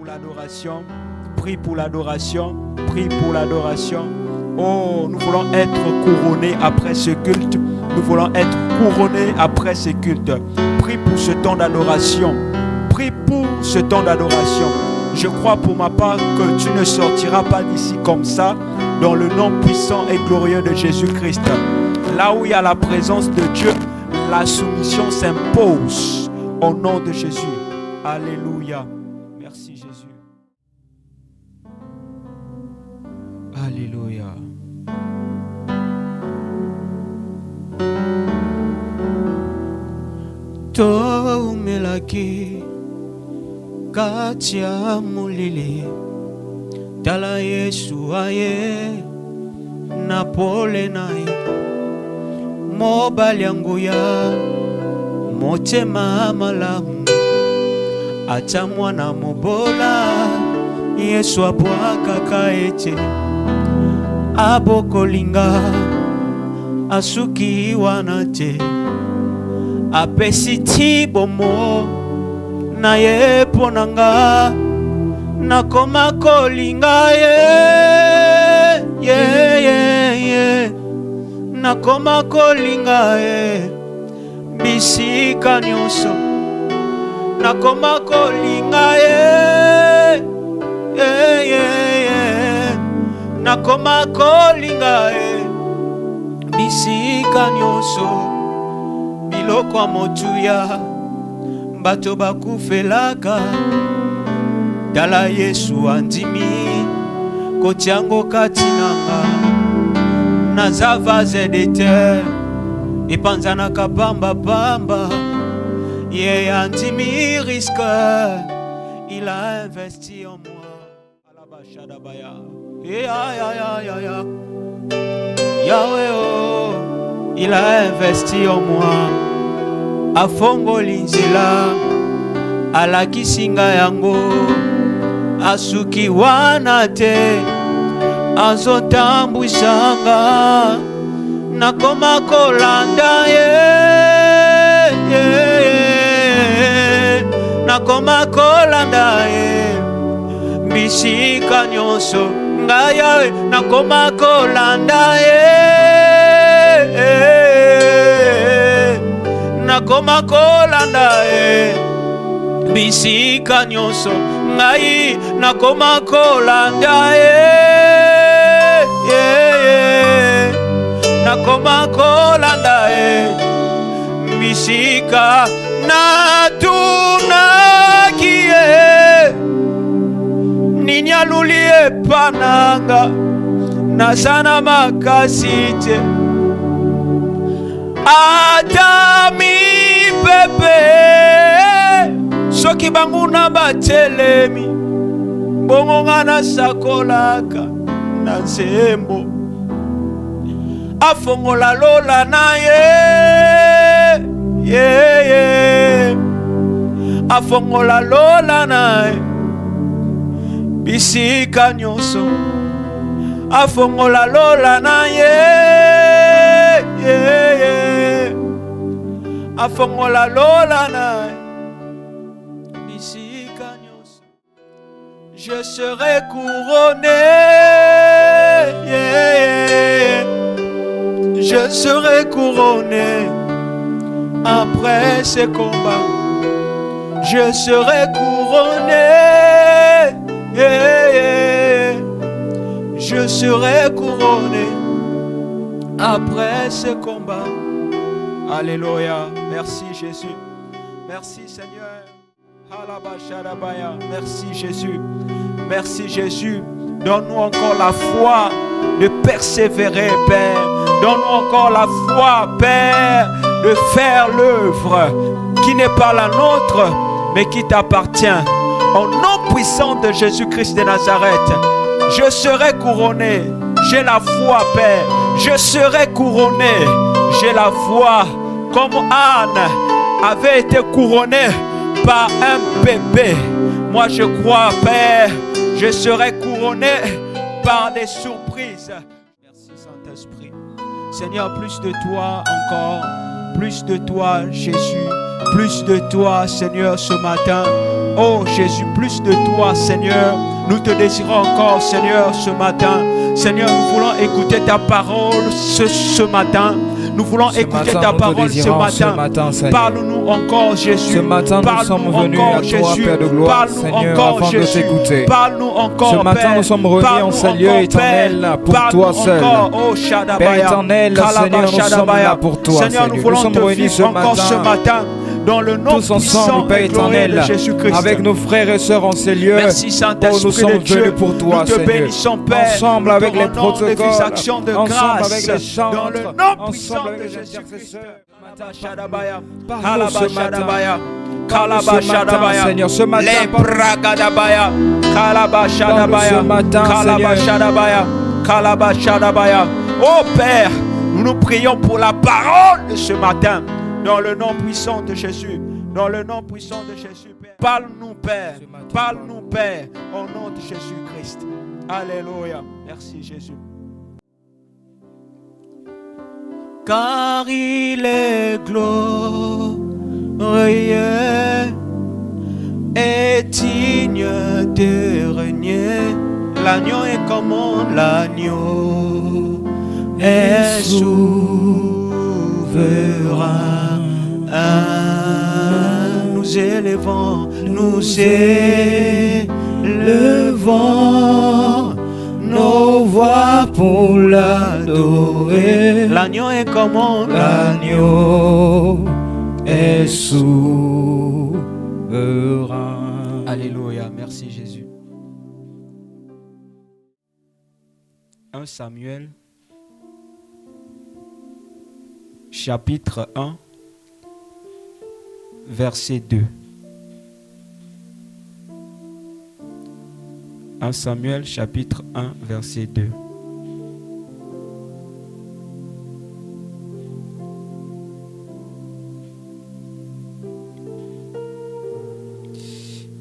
l'adoration. Prie pour l'adoration. Prie pour l'adoration. Oh, nous voulons être couronnés après ce culte. Nous voulons être couronnés après ce culte. Prie pour ce temps d'adoration. Prie pour ce temps d'adoration. Je crois pour ma part que tu ne sortiras pas d'ici comme ça, dans le nom puissant et glorieux de Jésus-Christ. Là où il y a la présence de Dieu, la soumission s'impose au nom de Jésus. Alléluia. Merci Jésus. Alléluia. Tomelaki katia mulili tala Yesu aye na pole naye mobali yangu ya motema malamu ata mwana mobola Yesu abwakaka ete abokolinga asuki wana te apesi ti bomo na ye ponanga nakoma kolinga ye nakoma kolinga ye bisika nyonso nakoma kolinga ye nakoma kolinga ye bisika nyonso biloko ya motuya bato bakufelaka tala Yesu andimi kotiango kati nanga naza vase de terre epanzanaka pamba ye andimi risque il a investi en moi alabashadabaya ya Yahweh oh il a investi en moi afongoli nzela alakisinga yango asuki wana te azotambwisanga nakoma kolanda ye nakoma kolanda ye bisika nyonso ngaya nakoma kolanda ye nakoma kolanda ye bisika nyonso ngai nakoma kolanda ye nakoma kolanda ye bisika natunaki ye nini aluli epananga nasana makasi te ata mipepe soki banguna batelemi bongo nga nasakolaka na nzembo afongola lola na ye afongola lola na ye bisika nyonso afongola lola na ye afongola lola na ye bisika nyonso je serai couronné je serai couronné après ce combat je serai couronné je serai couronné après ce combat. Alléluia. Merci Jésus. Merci Seigneur. Merci Jésus. Merci Jésus. Donne-nous encore la foi de persévérer, Père. Donne-nous encore la foi, Père, de faire l'œuvre qui n'est pas la nôtre, mais qui t'appartient. Au nom puissant de Jésus-Christ de Nazareth, je serai couronné. J'ai la foi, Père. Je serai couronné. J'ai la foi. Comme Anne avait été couronnée par un bébé. Moi, je crois, Père, je serai couronné par des surprises. Merci, Saint-Esprit. Seigneur, plus de toi encore. Plus de toi, Jésus. Plus de toi, Seigneur, ce matin. Oh Jésus, plus de toi, Seigneur. Nous te désirons encore, Seigneur, ce matin. Seigneur, nous voulons écouter ta parole ce matin. Nous voulons écouter ta parole ce matin. Parle-nous encore, Jésus. Ce matin, nous sommes venus à toi, Père de gloire, Seigneur, afin de t'écouter. Parle-nous encore, ce matin, nous sommes remis en ce lieu éternel pour toi seul. Père éternel, Seigneur, nous sommes là pour toi, Seigneur. Nous sommes réunis ce matin. Dans le nom tous ensemble, Père éternel, avec nos frères et sœurs en ces lieux. Merci, Saint-Esprit, nous sommes venus pour toi, nous te Seigneur. Bénissons, Père, ensemble avec les protocoles, ensemble avec les chantres, dans le nom puissant ensemble de avec les Jésus-Christ. Parle-nous ce matin. Seigneur, ce matin, oh Père, nous nous prions pour la parole de ce matin. Dans le nom puissant de Jésus. Dans le nom puissant de Jésus, Père. Parle-nous, Père. Parle-nous, Père. Au nom de Jésus-Christ. Alléluia. Merci, Jésus. Car il est glorieux et digne de régner. L'agneau est comme l'agneau est souverain. Nous élevons nos voix pour l'adorer. L'agneau est comme l'agneau est souverain. Alléluia, merci Jésus. 1 Samuel chapitre 1 verset 2. 1 Samuel chapitre 1 verset 2.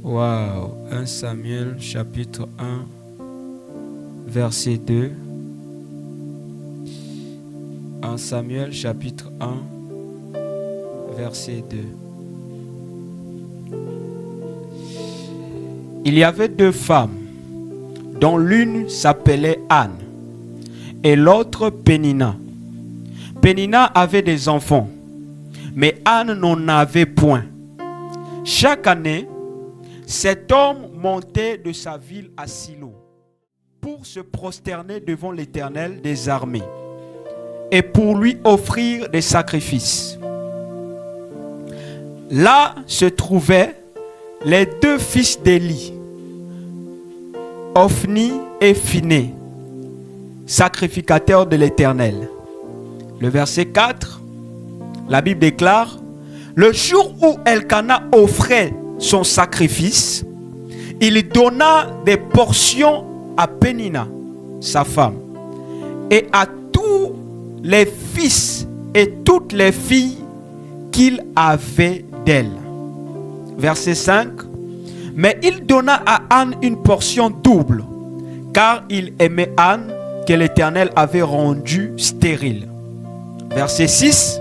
Wow, 1 Samuel chapitre 1 verset 2. 1 Samuel chapitre 1 verset 2. Il y avait deux femmes, dont l'une s'appelait Anne et l'autre Pénina. Pénina avait des enfants, mais Anne n'en avait point. Chaque année, cet homme montait de sa ville à Silo pour se prosterner devant l'Éternel des armées et pour lui offrir des sacrifices. Là se trouvaient les deux fils d'Élie, Ophni et Phiné, sacrificateurs de l'Éternel. Le verset 4, la Bible déclare: le jour où Elkana offrait son sacrifice, il donna des portions à Pénina, sa femme, et à tous les fils et toutes les filles qu'il avait d'elle. Verset 5. Mais il donna à Anne une portion double, car il aimait Anne que l'Éternel avait rendue stérile. Verset 6.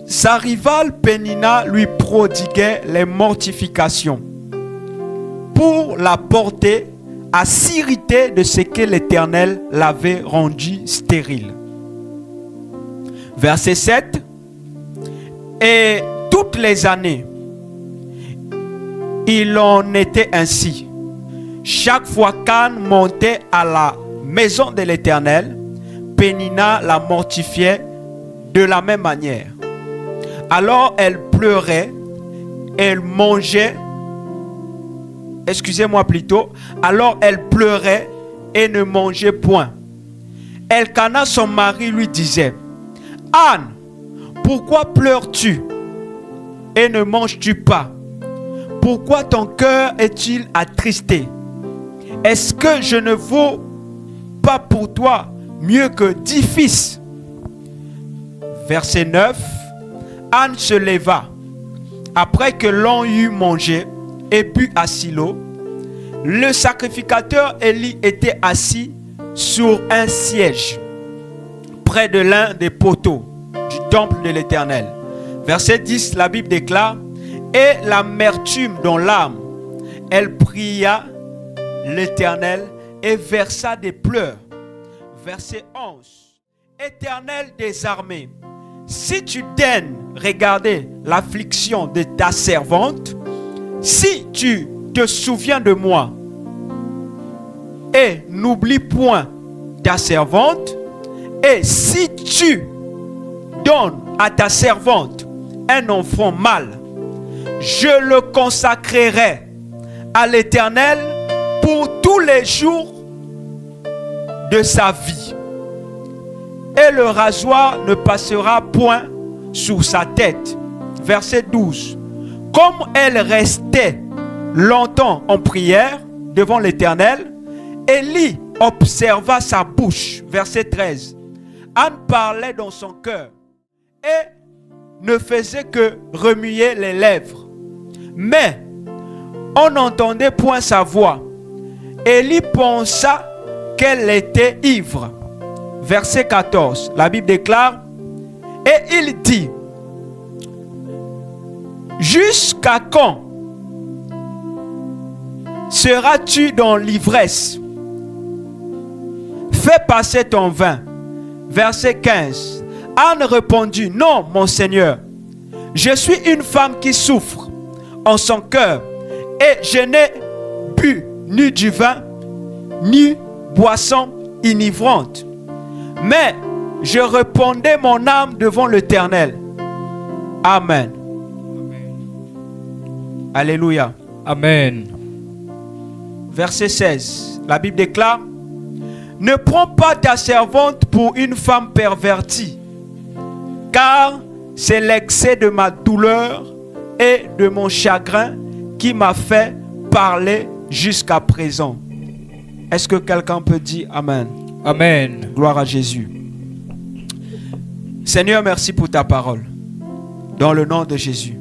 Sa rivale Pénina lui prodiguait les mortifications pour la porter à s'irriter de ce que l'Éternel l'avait rendu stérile. Verset 7. Et toutes les années, il en était ainsi. Chaque fois qu'Anne montait à la maison de l'Éternel, Pénina la mortifiait de la même manière. Alors elle pleurait, elle mangeait, alors elle pleurait et ne mangeait point. Elkana, son mari, lui disait: Anne, pourquoi pleures-tu et ne manges-tu pas? Pourquoi ton cœur est-il attristé? Est-ce que je ne vaux pas pour toi mieux que 10 fils? Verset 9. Anne se leva après que l'on eut mangé et bu à Silo. Le sacrificateur Élie était assis sur un siège près de l'un des poteaux du du temple de l'Éternel. Verset 10, la Bible déclare, et l'amertume dans l'âme, elle pria l'Éternel et versa des pleurs. Verset 11, Éternel des armées, si tu daignes regarder l'affliction de ta servante, si tu te souviens de moi et n'oublie point ta servante, et si tu donnes à ta servante un enfant mâle, je le consacrerai à l'Éternel pour tous les jours de sa vie. Et le rasoir ne passera point sur sa tête. Verset 12. Comme elle restait longtemps en prière devant l'Éternel, Élie observa sa bouche. Verset 13. Anne parlait dans son cœur et ne faisait que remuer les lèvres. Mais on n'entendait point sa voix. Élie pensa qu'elle était ivre. Verset 14, la Bible déclare, et il dit, jusqu'à quand seras-tu dans l'ivresse? Fais passer ton vin. Verset 15, Anne répondit, non, mon Seigneur, je suis une femme qui souffre en son cœur, et je n'ai bu ni du vin, ni boisson enivrante. Mais je répondais mon âme devant l'Éternel. Amen. Alléluia. Amen. Verset 16. La Bible déclare, ne prends pas ta servante pour une femme pervertie, car c'est l'excès de ma douleur et de mon chagrin qui m'a fait parler jusqu'à présent. Est-ce que quelqu'un peut dire Amen? Amen. Gloire à Jésus. Seigneur, merci pour ta parole. Dans le nom de Jésus.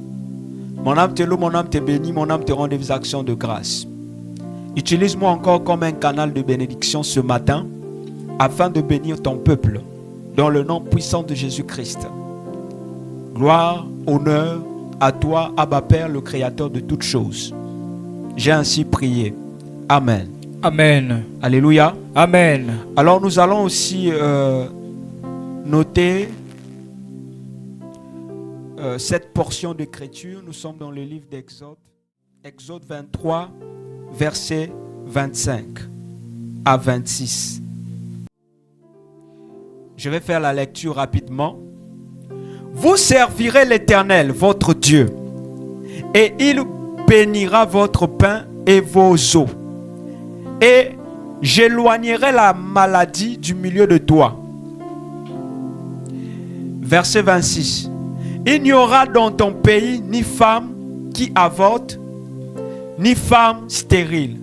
Mon âme te loue, mon âme te bénit, mon âme te rend des actions de grâce. Utilise-moi encore comme un canal de bénédiction ce matin afin de bénir ton peuple dans le nom puissant de Jésus-Christ. Gloire, honneur à toi, Abba Père, le Créateur de toutes choses. J'ai ainsi prié. Amen. Amen. Alléluia. Amen. Alors nous allons aussi noter cette portion d'écriture. Nous sommes dans le livre d'Exode. Exode 23, versets 25 à 26. Je vais faire la lecture rapidement. Vous servirez l'Éternel, votre Dieu, et il bénira votre pain et vos eaux. Et j'éloignerai la maladie du milieu de toi. Verset 26. Il n'y aura dans ton pays ni femme qui avorte, ni femme stérile.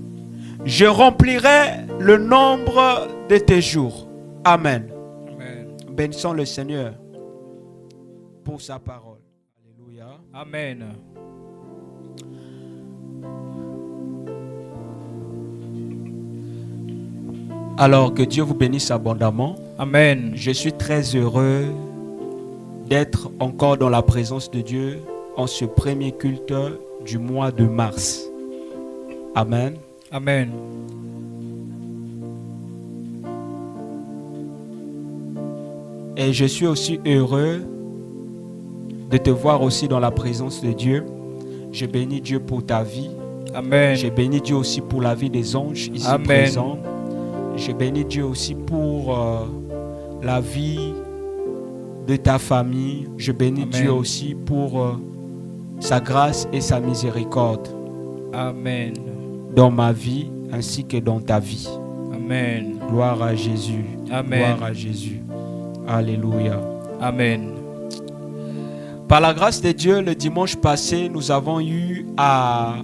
Je remplirai le nombre de tes jours. Amen. Amen. Bénissons le Seigneur pour sa parole. Alléluia. Amen. Alors que Dieu vous bénisse abondamment. Amen. Je suis très heureux d'être encore dans la présence de Dieu en ce premier culte du mois de mars. Amen. Amen. Et je suis aussi heureux de te voir aussi dans la présence de Dieu. Je bénis Dieu pour ta vie. Amen. Je bénis Dieu aussi pour la vie des anges ici Amen. présents. Je bénis Dieu aussi pour la vie de ta famille. Je bénis Amen. Dieu aussi pour sa grâce et sa miséricorde. Amen. Dans ma vie ainsi que dans ta vie. Amen. Gloire à Jésus. Amen. Gloire à Jésus. Alléluia. Amen. Par la grâce de Dieu, le dimanche passé, nous avons eu à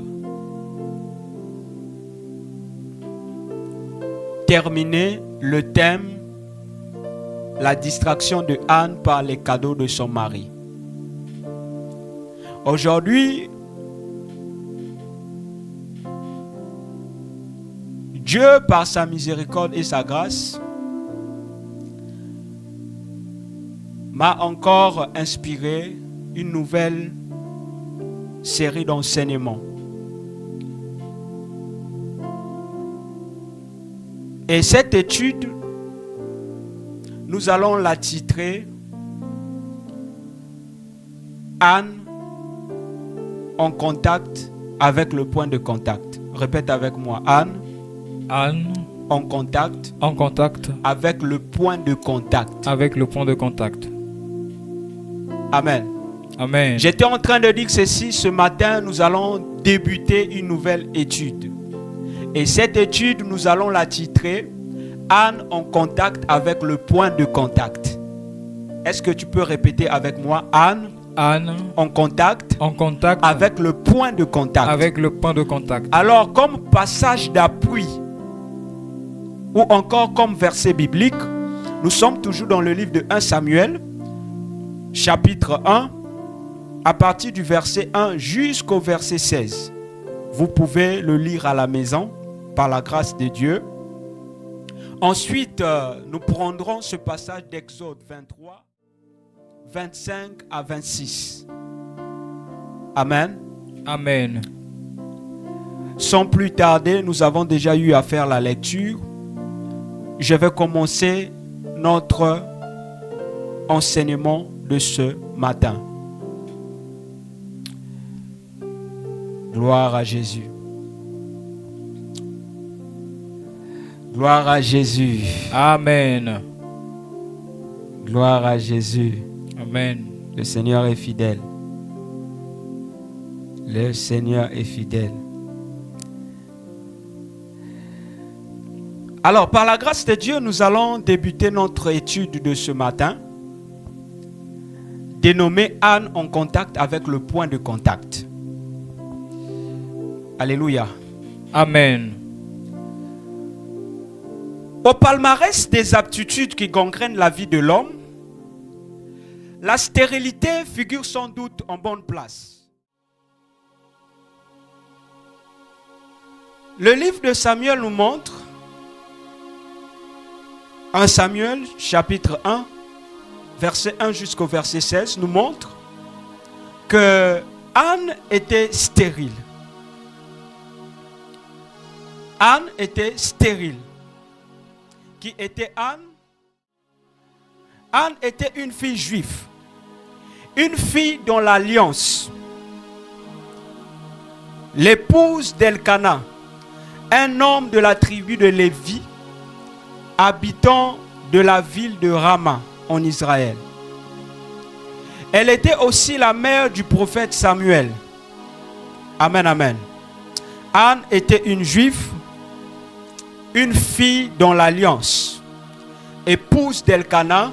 terminer le thème la distraction de Anne par les cadeaux de son mari. Aujourd'hui, Dieu, par sa miséricorde et sa grâce, m'a encore inspiré une nouvelle série d'enseignements. Et cette étude, nous allons la titrer Anne en contact avec le point de contact. Répète avec moi. Anne en contact avec le point de contact. Avec le point de contact. Amen. Amen. J'étais en train de dire ceci. Ce matin, nous allons débuter une nouvelle étude. Et cette étude, nous allons la titrer Anne en contact avec le point de contact. Est-ce que tu peux répéter avec moi? Anne en contact avec le point de contact. Avec le point de contact. Alors, comme passage d'appui ou encore comme verset biblique, nous sommes toujours dans le livre de 1 Samuel, chapitre 1, à partir du verset 1 jusqu'au verset 16. Vous pouvez le lire à la maison par la grâce de Dieu. Ensuite, nous prendrons ce passage d'Exode 23, 25 à 26. Amen. Amen. Sans plus tarder, nous avons déjà eu à faire la lecture. Je vais commencer notre enseignement de ce matin. Gloire à Jésus. Gloire à Jésus. Amen. Gloire à Jésus. Amen. Le Seigneur est fidèle. Le Seigneur est fidèle. Alors, par la grâce de Dieu, nous allons débuter notre étude de ce matin, dénommée Anne en contact avec le point de contact. Alléluia. Amen. Au palmarès des aptitudes qui gangrènent la vie de l'homme, la stérilité figure sans doute en bonne place. Le livre de Samuel nous montre, 1 Samuel chapitre 1, verset 1 jusqu'au verset 16, nous montre que Anne était stérile. Anne était stérile. Qui était Anne? Anne était une fille juive. Une fille dans l'alliance. L'épouse d'Elkana, un homme de la tribu de Lévi, habitant de la ville de Rama en Israël. Elle était aussi la mère du prophète Samuel. Amen, amen. Anne était une juive, une fille dans l'alliance, épouse d'Elkana,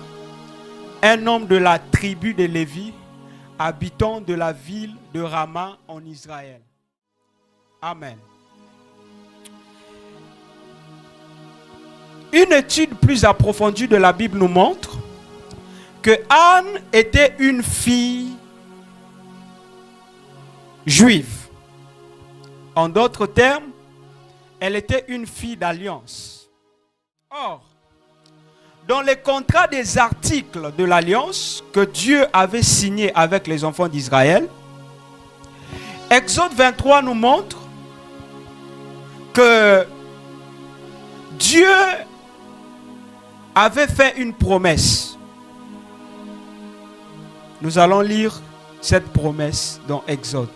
un homme de la tribu de Lévi, habitant de la ville de Rama en Israël. Amen. Une étude plus approfondie de la Bible nous montre que Anne était une fille juive. En d'autres termes, elle était une fille d'alliance. Or, dans les contrats des articles de l'alliance que Dieu avait signés avec les enfants d'Israël, Exode 23 nous montre que Dieu avait fait une promesse. Nous allons lire cette promesse dans Exode.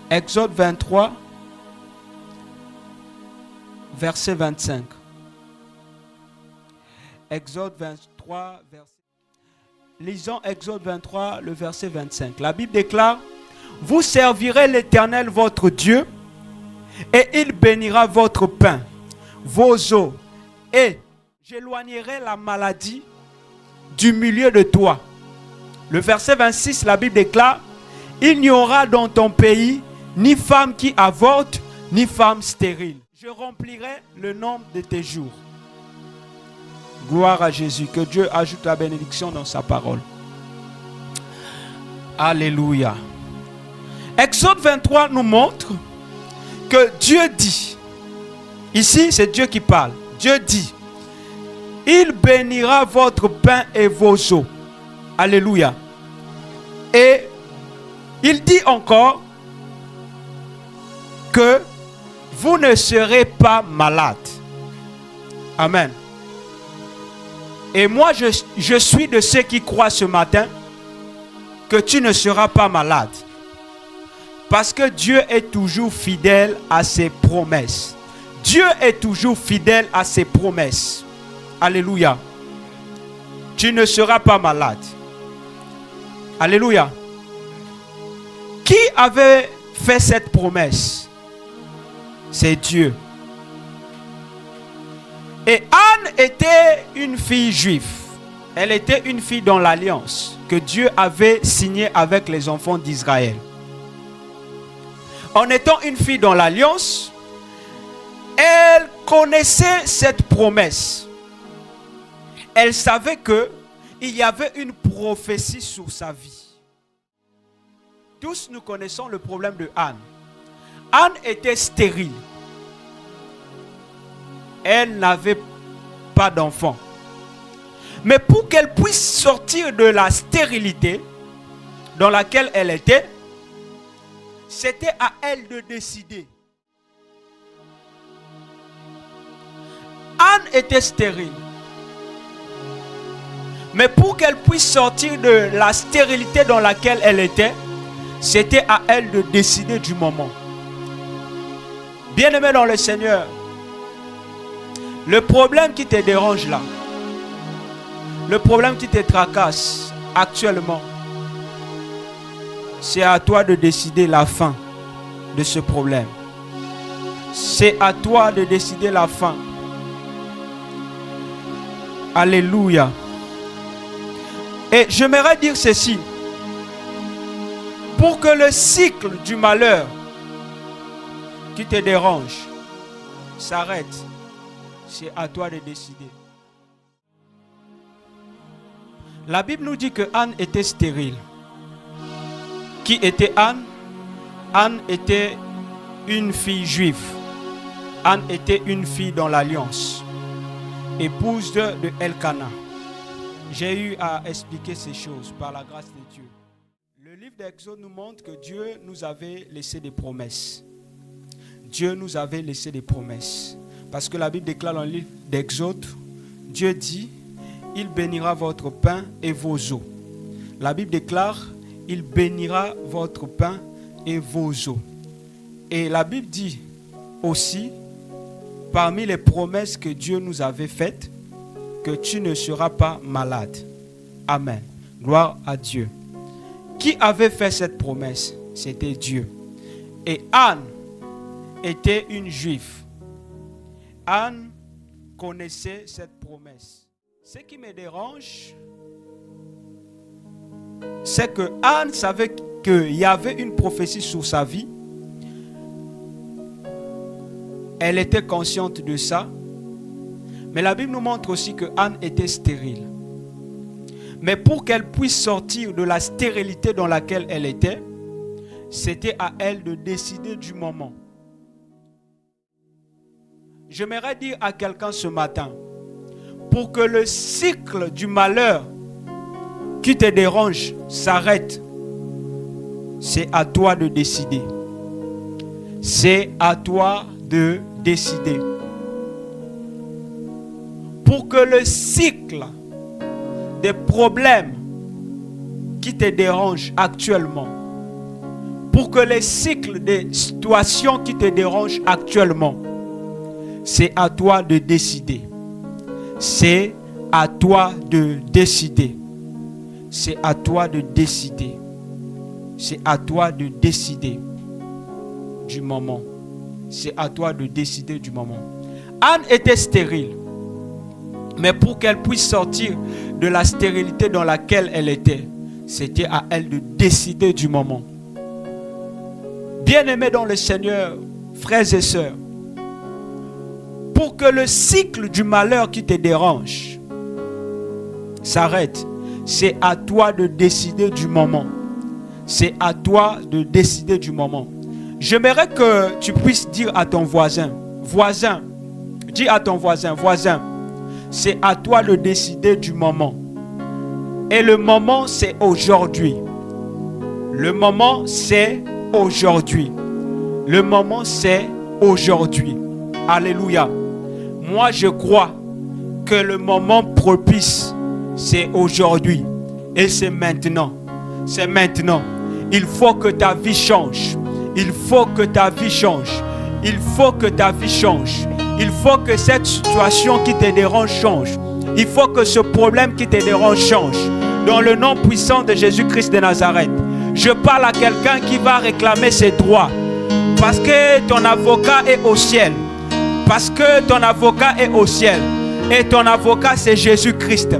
Exode 23, verset 25. Exode 23, verset... Lisons Exode 23, le verset 25. La Bible déclare: vous servirez l'Éternel votre Dieu, et il bénira votre pain, vos eaux, et j'éloignerai la maladie du milieu de toi. Le verset 26, la Bible déclare: il n'y aura dans ton pays ni femme qui avorte, ni femme stérile. Je remplirai le nombre de tes jours. Gloire à Jésus. Que Dieu ajoute la bénédiction dans sa parole. Alléluia. Exode 23 nous montre que Dieu dit, ici c'est Dieu qui parle, Dieu dit, il bénira votre pain et vos eaux. Alléluia. Et il dit encore que vous ne serez pas malade. Amen. Et moi, je suis de ceux qui croient ce matin que tu ne seras pas malade. Parce que Dieu est toujours fidèle à ses promesses. Dieu est toujours fidèle à ses promesses. Alléluia. Tu ne seras pas malade. Alléluia. Qui avait fait cette promesse? C'est Dieu. Et Anne était une fille juive. Elle était une fille dans l'alliance que Dieu avait signée avec les enfants d'Israël. En étant une fille dans l'alliance, elle connaissait cette promesse. Elle savait qu'il y avait une prophétie sur sa vie. Tous nous connaissons le problème de Anne. Anne était stérile. Elle n'avait pas d'enfant. Mais pour qu'elle puisse sortir de la stérilité dans laquelle elle était, c'était à elle de décider. Anne était stérile. Mais pour qu'elle puisse sortir de la stérilité dans laquelle elle était, c'était à elle de décider du moment. Bien-aimé dans le Seigneur, le problème qui te dérange là, le problème qui te tracasse actuellement, c'est à toi de décider la fin de ce problème. C'est à toi de décider la fin. Alléluia. Et j'aimerais dire ceci. Pour que le cycle du malheur qui te dérange s'arrête, c'est à toi de décider. La Bible nous dit que Anne était stérile. Qui était Anne? Anne était une fille juive. Anne était une fille dans l'alliance, épouse de Elkana. J'ai eu à expliquer ces choses par la grâce de Dieu. Le livre d'Exode nous montre que Dieu nous avait laissé des promesses. Dieu nous avait laissé des promesses. Parce que la Bible déclare dans le livre d'Exode, Dieu dit, il bénira votre pain et vos eaux. La Bible déclare, il bénira votre pain et vos eaux. Et la Bible dit aussi, parmi les promesses que Dieu nous avait faites, que tu ne seras pas malade. Amen. Gloire à Dieu. Qui avait fait cette promesse? C'était Dieu. Et Anne était une juive. Anne connaissait cette promesse. Ce qui me dérange, c'est que Anne savait qu'il y avait une prophétie sur sa vie. Elle était consciente de ça. Mais la Bible nous montre aussi que Anne était stérile. Mais pour qu'elle puisse sortir de la stérilité dans laquelle elle était, c'était à elle de décider du moment. J'aimerais dire à quelqu'un ce matin, pour que le cycle du malheur qui te dérange s'arrête, c'est à toi de décider. C'est à toi de décider. Pour que le cycle des problèmes qui te dérangent actuellement, pour que le cycle des situations qui te dérangent actuellement, c'est à toi de décider. C'est à toi de décider. C'est à toi de décider. C'est à toi de décider du moment. C'est à toi de décider du moment. Anne était stérile. Mais pour qu'elle puisse sortir de la stérilité dans laquelle elle était, c'était à elle de décider du moment. Bien-aimés dans le Seigneur, frères et sœurs, pour que le cycle du malheur qui te dérange s'arrête, c'est à toi de décider du moment. c'est à toi de décider du moment. J'aimerais que tu puisses dire à ton voisin, dis à ton voisin, c'est à toi de décider du moment. Et le moment, c'est aujourd'hui. Le moment, c'est aujourd'hui. Le moment, c'est aujourd'hui. Alléluia. Moi, je crois que le moment propice, c'est aujourd'hui. Et c'est maintenant. C'est maintenant. Il faut que ta vie change. Il faut que ta vie change. Il faut que ta vie change. Il faut que cette situation qui te dérange change. Il faut que ce problème qui te dérange change. Dans le nom puissant de Jésus-Christ de Nazareth, je parle à quelqu'un qui va réclamer ses droits. Parce que ton avocat est au ciel. Parce que ton avocat est au ciel. Et ton avocat, c'est Jésus-Christ.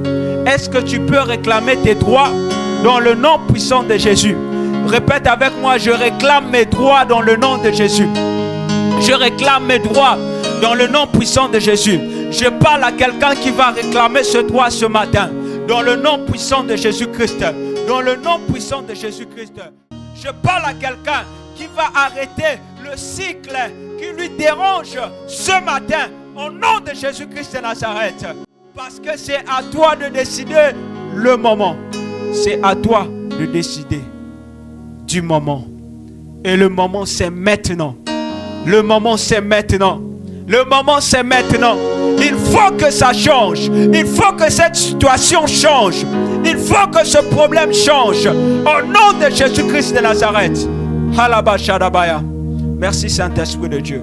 Est-ce que tu peux réclamer tes droits dans le nom puissant de Jésus? Répète avec moi, je réclame mes droits dans le nom de Jésus. Je réclame mes droits dans le nom puissant de Jésus. Je parle à quelqu'un qui va réclamer ce droit ce matin. Dans le nom puissant de Jésus-Christ. Dans le nom puissant de Jésus-Christ. Je parle à quelqu'un qui va arrêter le cycle qui lui dérange ce matin. Au nom de Jésus-Christ de Nazareth. Parce que c'est à toi de décider le moment. C'est à toi de décider du moment. Et le moment, c'est maintenant. Le moment, c'est maintenant. Le moment, c'est maintenant. Il faut que ça change. Il faut que cette situation change. Il faut que ce problème change. Au nom de Jésus-Christ de Nazareth. Halaba Shadabaya. Merci Saint-Esprit de Dieu.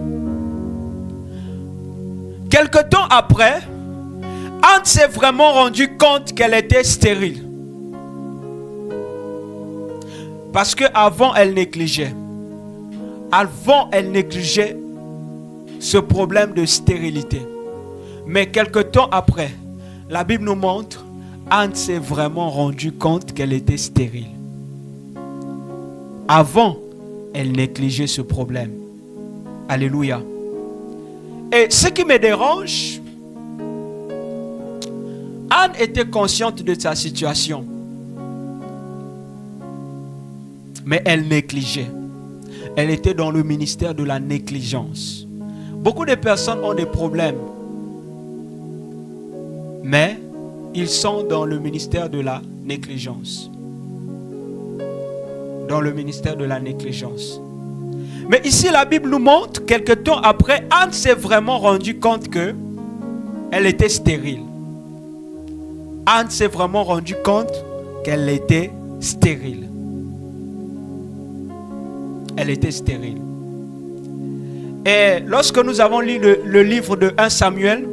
Quelque temps après, Anne s'est vraiment rendu compte qu'elle était stérile. Parce qu'avant, elle négligeait. Avant, elle négligeait ce problème de stérilité. Mais quelque temps après, la Bible nous montre, Anne s'est vraiment rendue compte qu'elle était stérile. Avant, elle négligeait ce problème. Alléluia. Et ce qui me dérange, Anne était consciente de sa situation. Mais elle négligeait. Elle était dans le ministère de la négligence. Beaucoup de personnes ont des problèmes. Mais ils sont dans le ministère de la négligence. Dans le ministère de la négligence. Mais ici, la Bible nous montre, quelque temps après, Anne s'est vraiment rendue compte qu'elle était stérile. Anne s'est vraiment rendue compte qu'elle était stérile. Elle était stérile. Et lorsque nous avons lu le livre de 1 Samuel,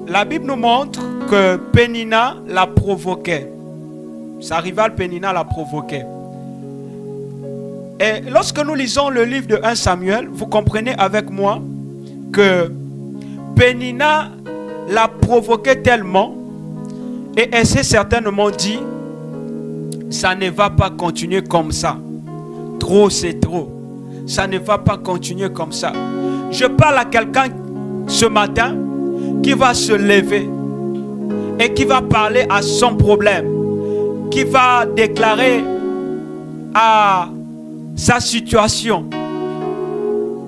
la Bible nous montre que Pénina la provoquait. Sa rivale Pénina la provoquait. Et lorsque nous lisons le livre de 1 Samuel, vous comprenez avec moi que Pénina l'a provoqué tellement et elle s'est certainement dit, ça ne va pas continuer comme ça. Trop, c'est trop. Ça ne va pas continuer comme ça. Je parle à quelqu'un ce matin qui va se lever et qui va parler à son problème, qui va déclarer à sa situation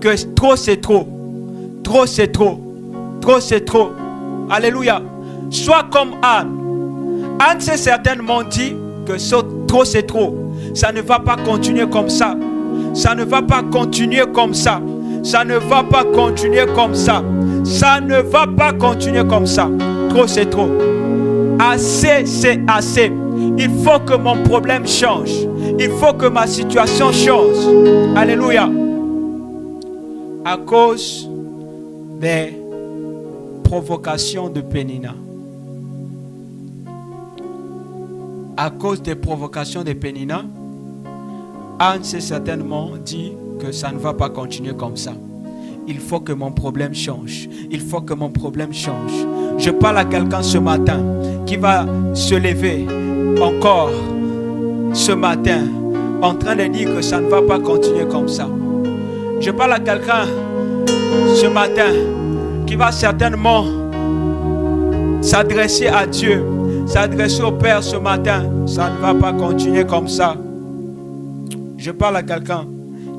que trop c'est trop, trop c'est trop, trop c'est trop. Alléluia. Sois comme Anne. Anne s'est certainement dit que trop c'est trop. Ça ne va pas continuer comme ça. Ça ne va pas continuer comme ça. Ça ne va pas continuer comme ça. Ça ne va pas continuer comme ça. Trop c'est trop. Assez c'est assez. Il faut que mon problème change. Il faut que ma situation change. Alléluia. À cause des provocations de Pénina. À cause des provocations de Pénina, Anne s'est certainement dit que ça ne va pas continuer comme ça. Il faut que mon problème change. Il faut que mon problème change. Je parle à quelqu'un ce matin qui va se lever encore ce matin en train de dire que ça ne va pas continuer comme ça. Je parle à quelqu'un ce matin qui va certainement s'adresser à Dieu, s'adresser au Père ce matin. Ça ne va pas continuer comme ça. Je parle à quelqu'un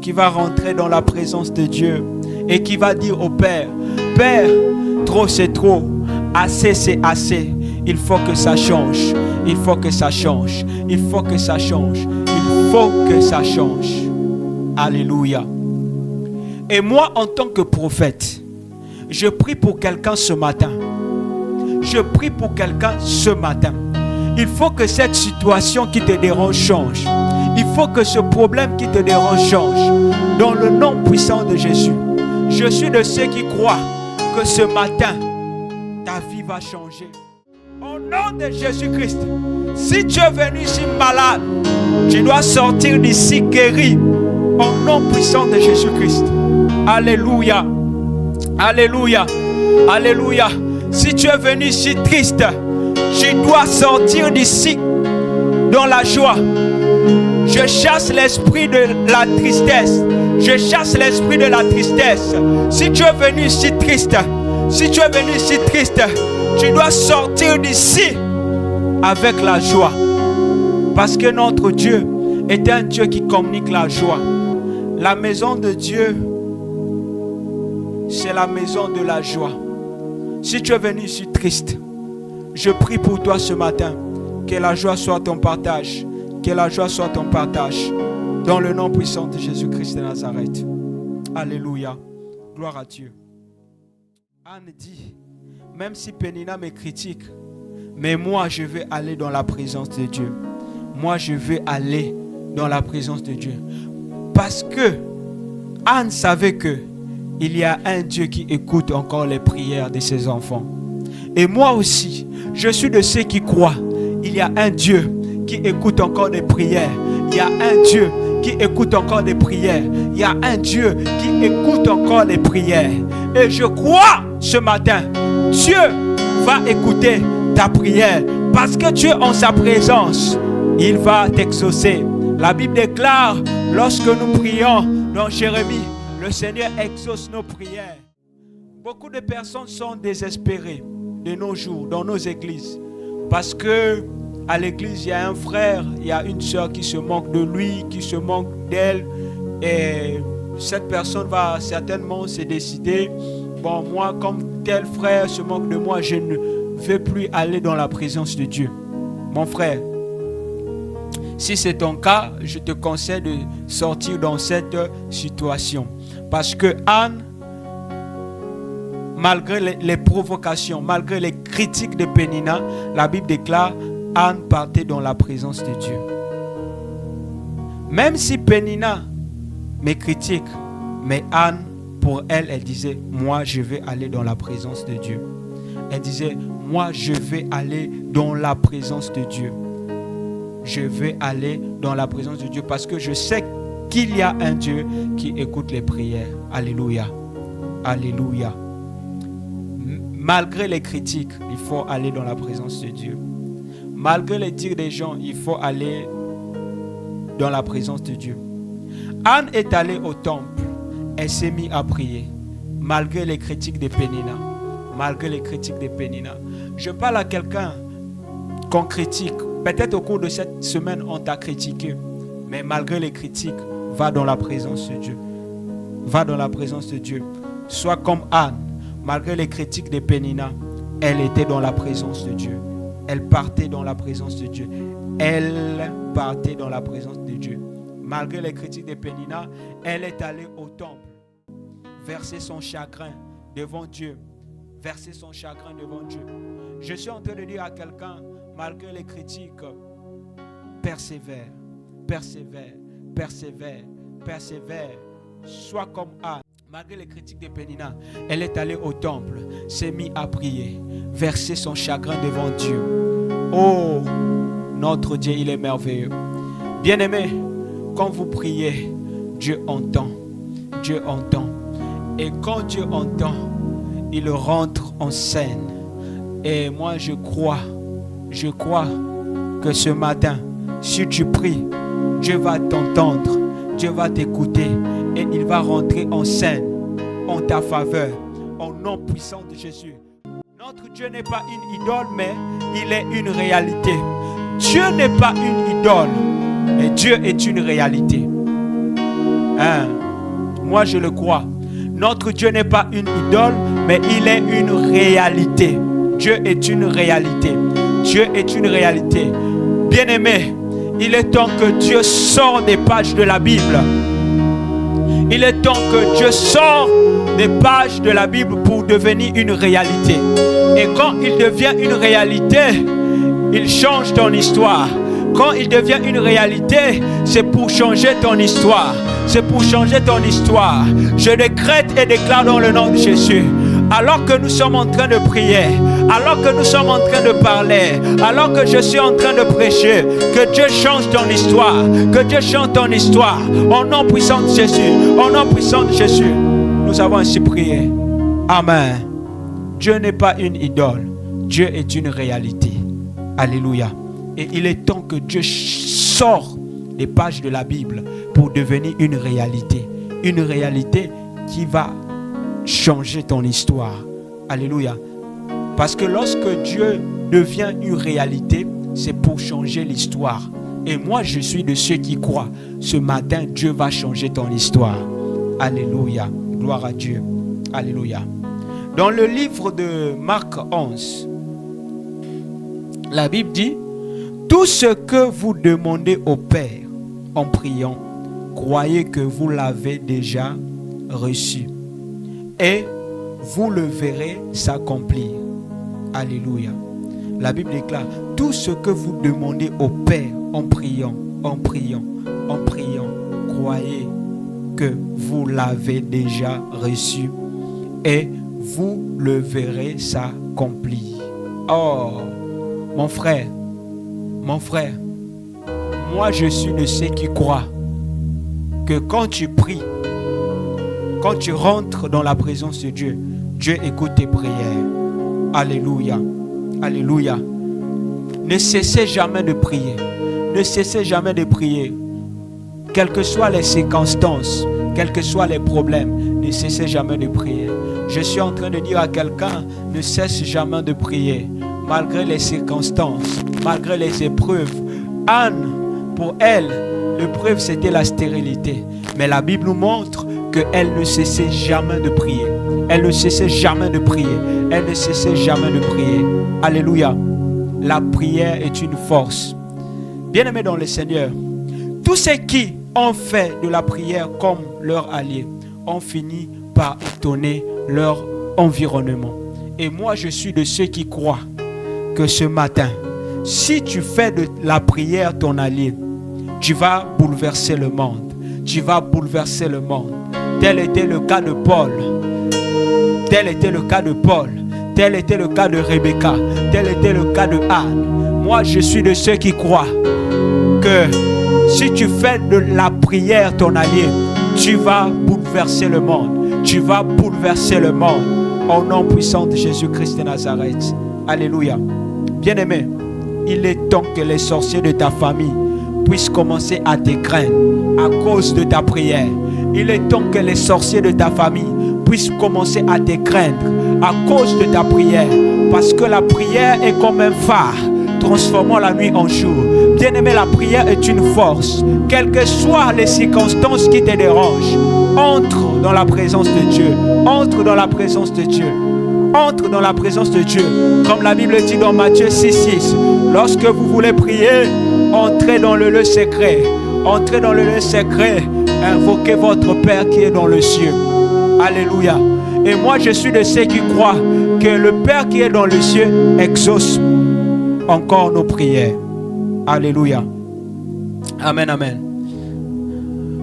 qui va rentrer dans la présence de Dieu et qui va dire au Père, Père, trop c'est trop, assez c'est assez, il faut que ça change, il faut que ça change, il faut que ça change, il faut que ça change. Alléluia. Et moi, en tant que prophète, je prie pour quelqu'un ce matin. Je prie pour quelqu'un ce matin. Il faut que cette situation qui te dérange change. Il faut que ce problème qui te dérange change. Dans le nom puissant de Jésus. Je suis de ceux qui croient que ce matin, ta vie va changer. Au nom de Jésus-Christ, si tu es venu ici malade, tu dois sortir d'ici guéri. Au nom puissant de Jésus-Christ. Alléluia. Alléluia. Alléluia. Si tu es venu ici triste, tu dois sortir d'ici dans la joie. Je chasse l'esprit de la tristesse. Je chasse l'esprit de la tristesse. Si tu es venu ici triste, si tu es venu ici triste, tu dois sortir d'ici avec la joie. Parce que notre Dieu est un Dieu qui communique la joie. La maison de Dieu, c'est la maison de la joie. Si tu es venu ici triste, je prie pour toi ce matin. Que la joie soit ton partage. Que la joie soit ton partage. Dans le nom puissant de Jésus-Christ de Nazareth. Alléluia. Gloire à Dieu. Anne dit, même si Pénina me critique, mais moi je vais aller dans la présence de Dieu. Moi je vais aller dans la présence de Dieu. Parce que Anne savait que il y a un Dieu qui écoute encore les prières de ses enfants. Et moi aussi, je suis de ceux qui croient. Il y a un Dieu qui écoute encore des prières. Il y a un Dieu qui écoute encore des prières. Il y a un Dieu qui écoute encore les prières. Et je crois ce matin, Dieu va écouter ta prière. Parce que tu es en sa présence, il va t'exaucer. La Bible déclare, lorsque nous prions dans Jérémie, le Seigneur exauce nos prières. Beaucoup de personnes sont désespérées de nos jours, dans nos églises. Parce que à l'église, il y a un frère, il y a une soeur qui se moque de lui, qui se moque d'elle. Et cette personne va certainement se décider, bon, moi, comme tel frère se moque de moi, je ne vais plus aller dans la présence de Dieu. Mon frère, si c'est ton cas, je te conseille de sortir dans cette situation. Parce que Anne, malgré les provocations, malgré les critiques de Pénina, la Bible déclare, Anne partait dans la présence de Dieu. Même si Pénina me critique, mais Anne, pour elle, elle disait, moi je vais aller dans la présence de Dieu. Elle disait, moi je vais aller dans la présence de Dieu. Je vais aller dans la présence de Dieu parce que je sais qu'il y a un Dieu qui écoute les prières. Alléluia. Alléluia. Malgré les critiques, il faut aller dans la présence de Dieu. Malgré les dires des gens, il faut aller dans la présence de Dieu. Anne est allée au temple. Elle s'est mise à prier. Malgré les critiques de Pénina. Malgré les critiques de Pénina. Je parle à quelqu'un qu'on critique. Peut-être au cours de cette semaine, on t'a critiqué. Mais malgré les critiques, va dans la présence de Dieu. Va dans la présence de Dieu. Sois comme Anne. Malgré les critiques de Pénina, elle était dans la présence de Dieu. Elle partait dans la présence de Dieu. Elle partait dans la présence de Dieu. Malgré les critiques de Pénina, elle est allée au temple. Verser son chagrin devant Dieu. Verser son chagrin devant Dieu. Je suis en train de dire à quelqu'un, malgré les critiques, persévère, persévère, persévère, persévère. Sois comme Anne. Malgré les critiques de Pénina, elle est allée au temple, s'est mise à prier, verser son chagrin devant Dieu. Oh, notre Dieu, il est merveilleux. Bien-aimés, quand vous priez, Dieu entend. Dieu entend. Et quand Dieu entend, il rentre en scène. Et moi, je crois que ce matin, si tu pries, Dieu va t'entendre, Dieu va t'écouter et il va rentrer en scène en ta faveur, au nom puissant de Jésus. Notre Dieu n'est pas une idole, mais il est une réalité. Dieu n'est pas une idole, mais Dieu est une réalité. Hein? Moi, je le crois. Notre Dieu n'est pas une idole, mais il est une réalité. Dieu est une réalité. Dieu est une réalité. Bien-aimé, il est temps que Dieu sorte des pages de la Bible. Il est temps que Dieu sorte des pages de la Bible pour devenir une réalité. Et quand il devient une réalité, il change ton histoire. Quand il devient une réalité, c'est pour changer ton histoire. C'est pour changer ton histoire. Je décrète et déclare dans le nom de Jésus. Alors que nous sommes en train de prier, alors que nous sommes en train de parler, alors que je suis en train de prêcher, que Dieu change ton histoire, que Dieu change ton histoire. Au nom puissant de Jésus, au nom puissant de Jésus, nous avons ainsi prié. Amen. Dieu n'est pas une idole, Dieu est une réalité. Alléluia. Et il est temps que Dieu sorte des pages de la Bible pour devenir une réalité qui va changer ton histoire. Alléluia. Parce que lorsque Dieu devient une réalité, c'est pour changer l'histoire. Et moi, je suis de ceux qui croient. Ce matin, Dieu va changer ton histoire. Alléluia. Gloire à Dieu. Alléluia. Dans le livre de Marc 11, la Bible dit: tout ce que vous demandez au Père en priant, croyez que vous l'avez déjà reçu. Et vous le verrez s'accomplir. Alléluia. La Bible déclare: tout ce que vous demandez au Père en priant, croyez que vous l'avez déjà reçu et vous le verrez s'accomplir. Oh, mon frère, moi je suis de ceux qui croient que quand tu pries, quand tu rentres dans la présence de Dieu, Dieu écoute tes prières. Alléluia. Alléluia. Ne cessez jamais de prier. Ne cessez jamais de prier. Quelles que soient les circonstances, quels que soient les problèmes, ne cessez jamais de prier. Je suis en train de dire à quelqu'un: ne cesse jamais de prier. Malgré les circonstances, malgré les épreuves. Anne, pour elle, l'épreuve c'était la stérilité. Mais la Bible nous montre qu'elle ne cessait jamais de prier. Elle ne cessait jamais de prier. Elle ne cessait jamais de prier. Alléluia. La prière est une force. Bien-aimés dans le Seigneur, tous ceux qui ont fait de la prière comme leur allié ont fini par étonner leur environnement. Et moi, je suis de ceux qui croient que ce matin, si tu fais de la prière ton allié, tu vas bouleverser le monde. Tu vas bouleverser le monde. Tel était le cas de Paul. Tel était le cas de Paul. Tel était le cas de Rebecca. Tel était le cas de Anne. Moi, je suis de ceux qui croient que si tu fais de la prière ton allié, tu vas bouleverser le monde. Tu vas bouleverser le monde. Au nom puissant de Jésus-Christ de Nazareth. Alléluia. Bien-aimé, il est temps que les sorciers de ta famille puissent commencer à te craindre à cause de ta prière. Il est temps que les sorciers de ta famille puissent commencer à te craindre à cause de ta prière. Parce que la prière est comme un phare transformant la nuit en jour. Bien-aimé, la prière est une force. Quelles que soient les circonstances qui te dérangent, entre dans la présence de Dieu. Entre dans la présence de Dieu. Entre dans la présence de Dieu. Comme la Bible dit dans Matthieu 6:6. Lorsque vous voulez prier, entrez dans le lieu secret. Entrez dans le lieu secret. Invoquez votre Père qui est dans le ciel. Alléluia. Et moi, je suis de ceux qui croient que le Père qui est dans le ciel exauce encore nos prières. Alléluia. Amen, amen.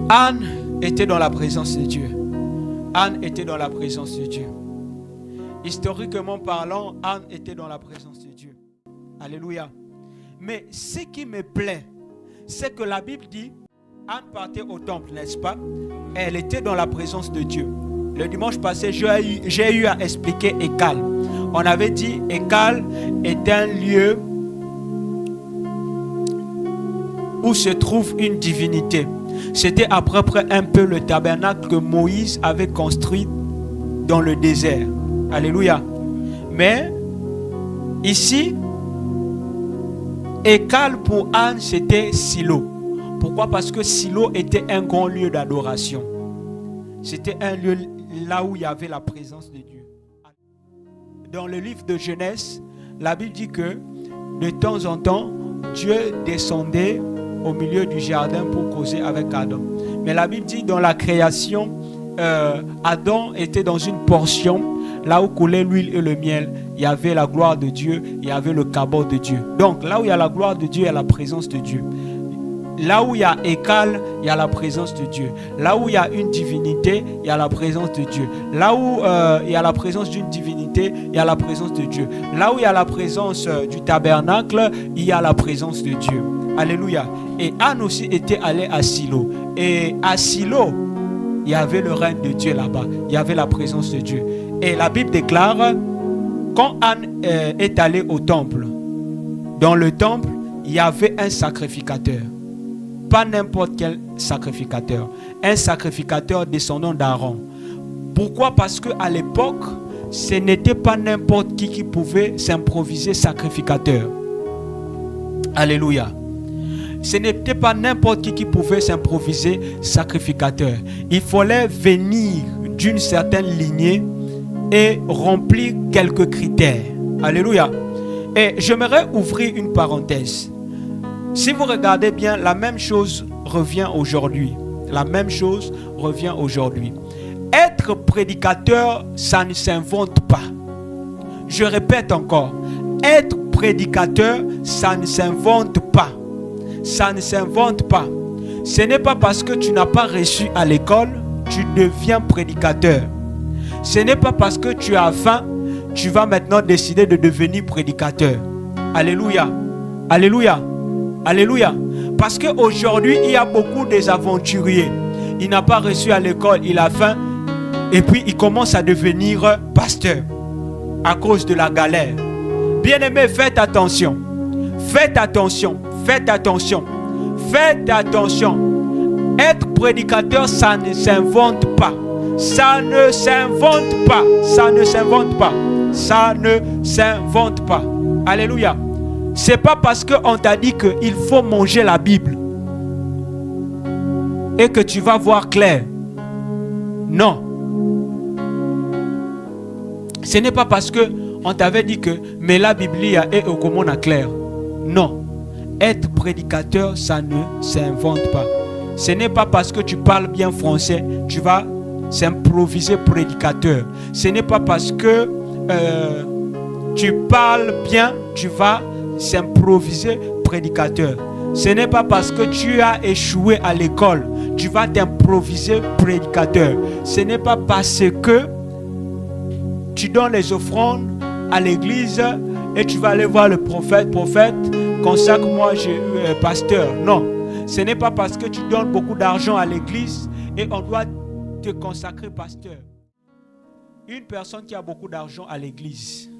Anne était dans la présence de Dieu. Anne était dans la présence de Dieu. Historiquement parlant, Anne était dans la présence de Dieu. Alléluia. Mais ce qui me plaît, c'est que la Bible dit, Anne partait au temple, n'est-ce pas? Elle était dans la présence de Dieu. Le dimanche passé, j'ai eu à expliquer Écal. On avait dit Écal est un lieu où se trouve une divinité. C'était à peu près un peu le tabernacle que Moïse avait construit dans le désert. Alléluia. Mais ici, Écal pour Anne, c'était Silo. Pourquoi? Parce que Silo était un grand lieu d'adoration. C'était un lieu là où il y avait la présence de Dieu. Dans le livre de Genèse, la Bible dit que de temps en temps, Dieu descendait au milieu du jardin pour causer avec Adam. Mais la Bible dit dans la création, Adam était dans une portion là où coulait l'huile et le miel. Il y avait la gloire de Dieu, il y avait le cabot de Dieu. Donc là où il y a la gloire de Dieu, il y a la présence de Dieu. Là où il y a écale, il y a la présence de Dieu. Là où il y a une divinité, il y a la présence de Dieu. Là où il y a la présence d'une divinité, il y a la présence de Dieu. Là où il y a la présence du tabernacle, il y a la présence de Dieu. Alléluia. Et Anne aussi était allée à Silo. Et à Silo, il y avait le règne de Dieu là-bas. Il y avait la présence de Dieu. Et la Bible déclare, quand Anne est allée au temple, dans le temple, il y avait un sacrificateur. Pas n'importe quel sacrificateur. Un sacrificateur descendant d'Aaron. Pourquoi? Parce qu'à l'époque, ce n'était pas n'importe qui pouvait s'improviser sacrificateur. Alléluia. Ce n'était pas n'importe qui pouvait s'improviser sacrificateur. Il fallait venir d'une certaine lignée et remplir quelques critères. Alléluia. Et j'aimerais ouvrir une parenthèse. Si vous regardez bien, la même chose revient aujourd'hui. La même chose revient aujourd'hui. Être prédicateur, ça ne s'invente pas. Je répète encore. Être prédicateur, ça ne s'invente pas. Ça ne s'invente pas. Ce n'est pas parce que tu n'as pas reçu à l'école, tu deviens prédicateur. Ce n'est pas parce que tu as faim, tu vas maintenant décider de devenir prédicateur. Alléluia. Alléluia. Alléluia. Parce qu'aujourd'hui, il y a beaucoup d'aventuriers. Il n'a pas reçu à l'école, il a faim. Et puis, il commence à devenir pasteur à cause de la galère. Bien-aimés, faites attention. Faites attention. Faites attention. Faites attention. Être prédicateur, ça ne s'invente pas. Ça ne s'invente pas. Ça ne s'invente pas. Ça ne s'invente pas. Alléluia. C'est pas parce qu'on t'a dit qu'il faut manger la Bible et que tu vas voir clair. Non. Ce n'est pas parce qu'on t'avait dit que mais la Biblia est au commun à clair. Non. Être prédicateur, ça ne s'invente pas. Ce n'est pas parce que tu parles bien français, tu vas s'improviser prédicateur. Ce n'est pas parce que tu parles bien, tu vas s'improviser prédicateur. Ce n'est pas parce que tu as échoué à l'école, tu vas t'improviser prédicateur. Ce n'est pas parce que tu donnes les offrandes à l'église et tu vas aller voir le prophète, consacre-moi, j'ai eu pasteur. Non, ce n'est pas parce que tu donnes beaucoup d'argent à l'église et on doit te consacrer pasteur. Une personne qui a beaucoup d'argent à l'église,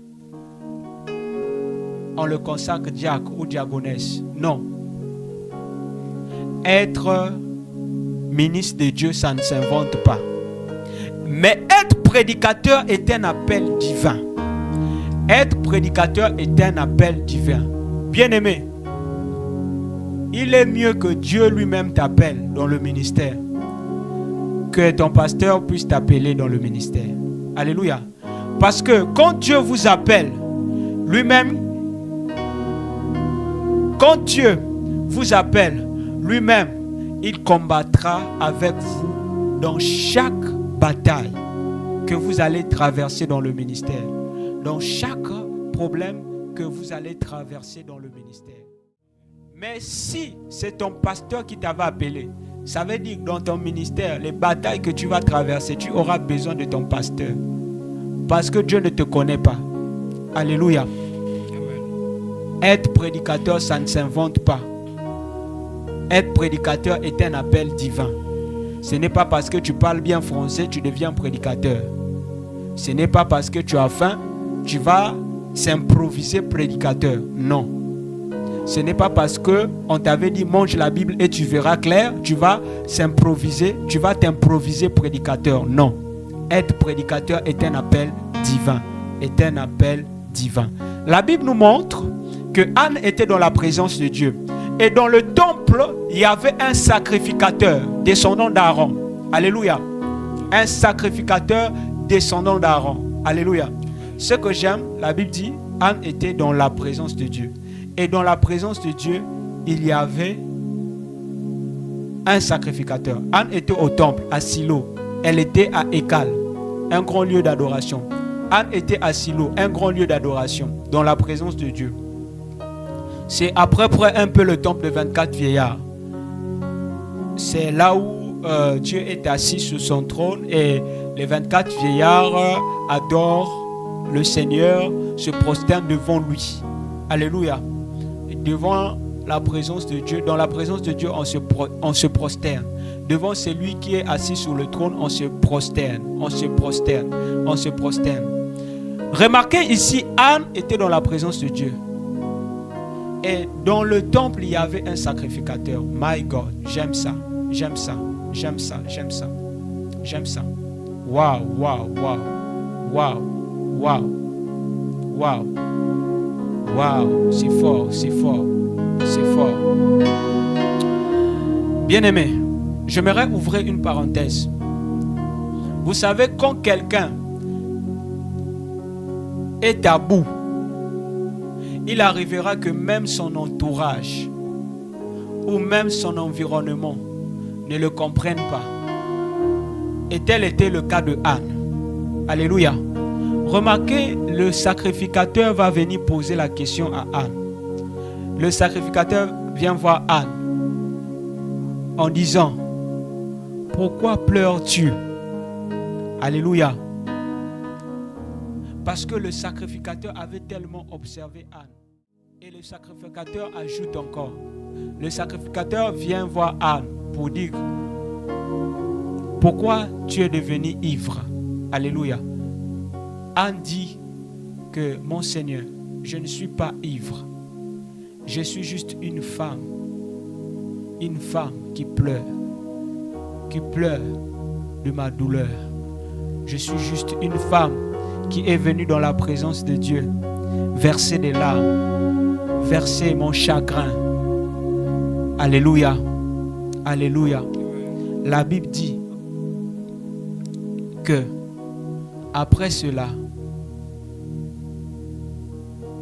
on le consacre diacre ou diaconesse. Non. Être ministre de Dieu, ça ne s'invente pas. Mais être prédicateur est un appel divin. Être prédicateur est un appel divin. Bien-aimé, il est mieux que Dieu lui-même t'appelle dans le ministère que ton pasteur puisse t'appeler dans le ministère. Alléluia. Parce que quand Dieu vous appelle, lui-même, quand Dieu vous appelle, lui-même, il combattra avec vous dans chaque bataille que vous allez traverser dans le ministère. Dans chaque problème que vous allez traverser dans le ministère. Mais si c'est ton pasteur qui t'avait appelé, ça veut dire que dans ton ministère, les batailles que tu vas traverser, tu auras besoin de ton pasteur. Parce que Dieu ne te connaît pas. Alléluia. Être prédicateur, ça ne s'invente pas. Être prédicateur est un appel divin. Ce n'est pas parce que tu parles bien français, tu deviens prédicateur. Ce n'est pas parce que tu as faim, tu vas s'improviser prédicateur. Non. Ce n'est pas parce qu'on t'avait dit mange la Bible et tu verras clair, tu vas t'improviser prédicateur. Non. Être prédicateur est un appel divin. Est un appel divin. La Bible nous montre que Anne était dans la présence de Dieu. Et dans le temple, il y avait un sacrificateur descendant d'Aaron. Alléluia. Un sacrificateur descendant d'Aaron. Alléluia. Ce que j'aime, la Bible dit, Anne était dans la présence de Dieu. Et dans la présence de Dieu, il y avait un sacrificateur. Anne était au temple, à Silo. Elle était à Écal, un grand lieu d'adoration. Anne était à Silo, un grand lieu d'adoration, dans la présence de Dieu. C'est à peu près un peu le temple de 24 vieillards. C'est là où Dieu est assis sur son trône et les 24 vieillards adorent le Seigneur, se prosternent devant lui. Alléluia. Et devant la présence de Dieu, dans la présence de Dieu, on se prosterne. Devant celui qui est assis sur le trône, on se prosterne, on se prosterne, on se prosterne. Remarquez ici, Anne était dans la présence de Dieu. Et dans le temple, il y avait un sacrificateur. My God, j'aime ça, j'aime ça, j'aime ça, j'aime ça, j'aime ça. Waouh, waouh, waouh, waouh, waouh, waouh, waouh, c'est fort, c'est fort, c'est fort. Bien-aimé, j'aimerais ouvrir une parenthèse. Vous savez, quand quelqu'un est à bout, il arrivera que même son entourage ou même son environnement ne le comprennent pas. Et tel était le cas de Anne. Alléluia. Remarquez, le sacrificateur va venir poser la question à Anne. Le sacrificateur vient voir Anne en disant: pourquoi pleures-tu? Alléluia. Parce que le sacrificateur avait tellement observé Anne. Et le sacrificateur ajoute encore. Le sacrificateur vient voir Anne pour dire: pourquoi tu es devenue ivre? Alléluia. Anne dit que mon Seigneur, je ne suis pas ivre. Je suis juste une femme qui pleure de ma douleur. Je suis juste une femme qui est venue dans la présence de Dieu, verser des larmes, verser mon chagrin. Alléluia. Alléluia. La Bible dit que après cela,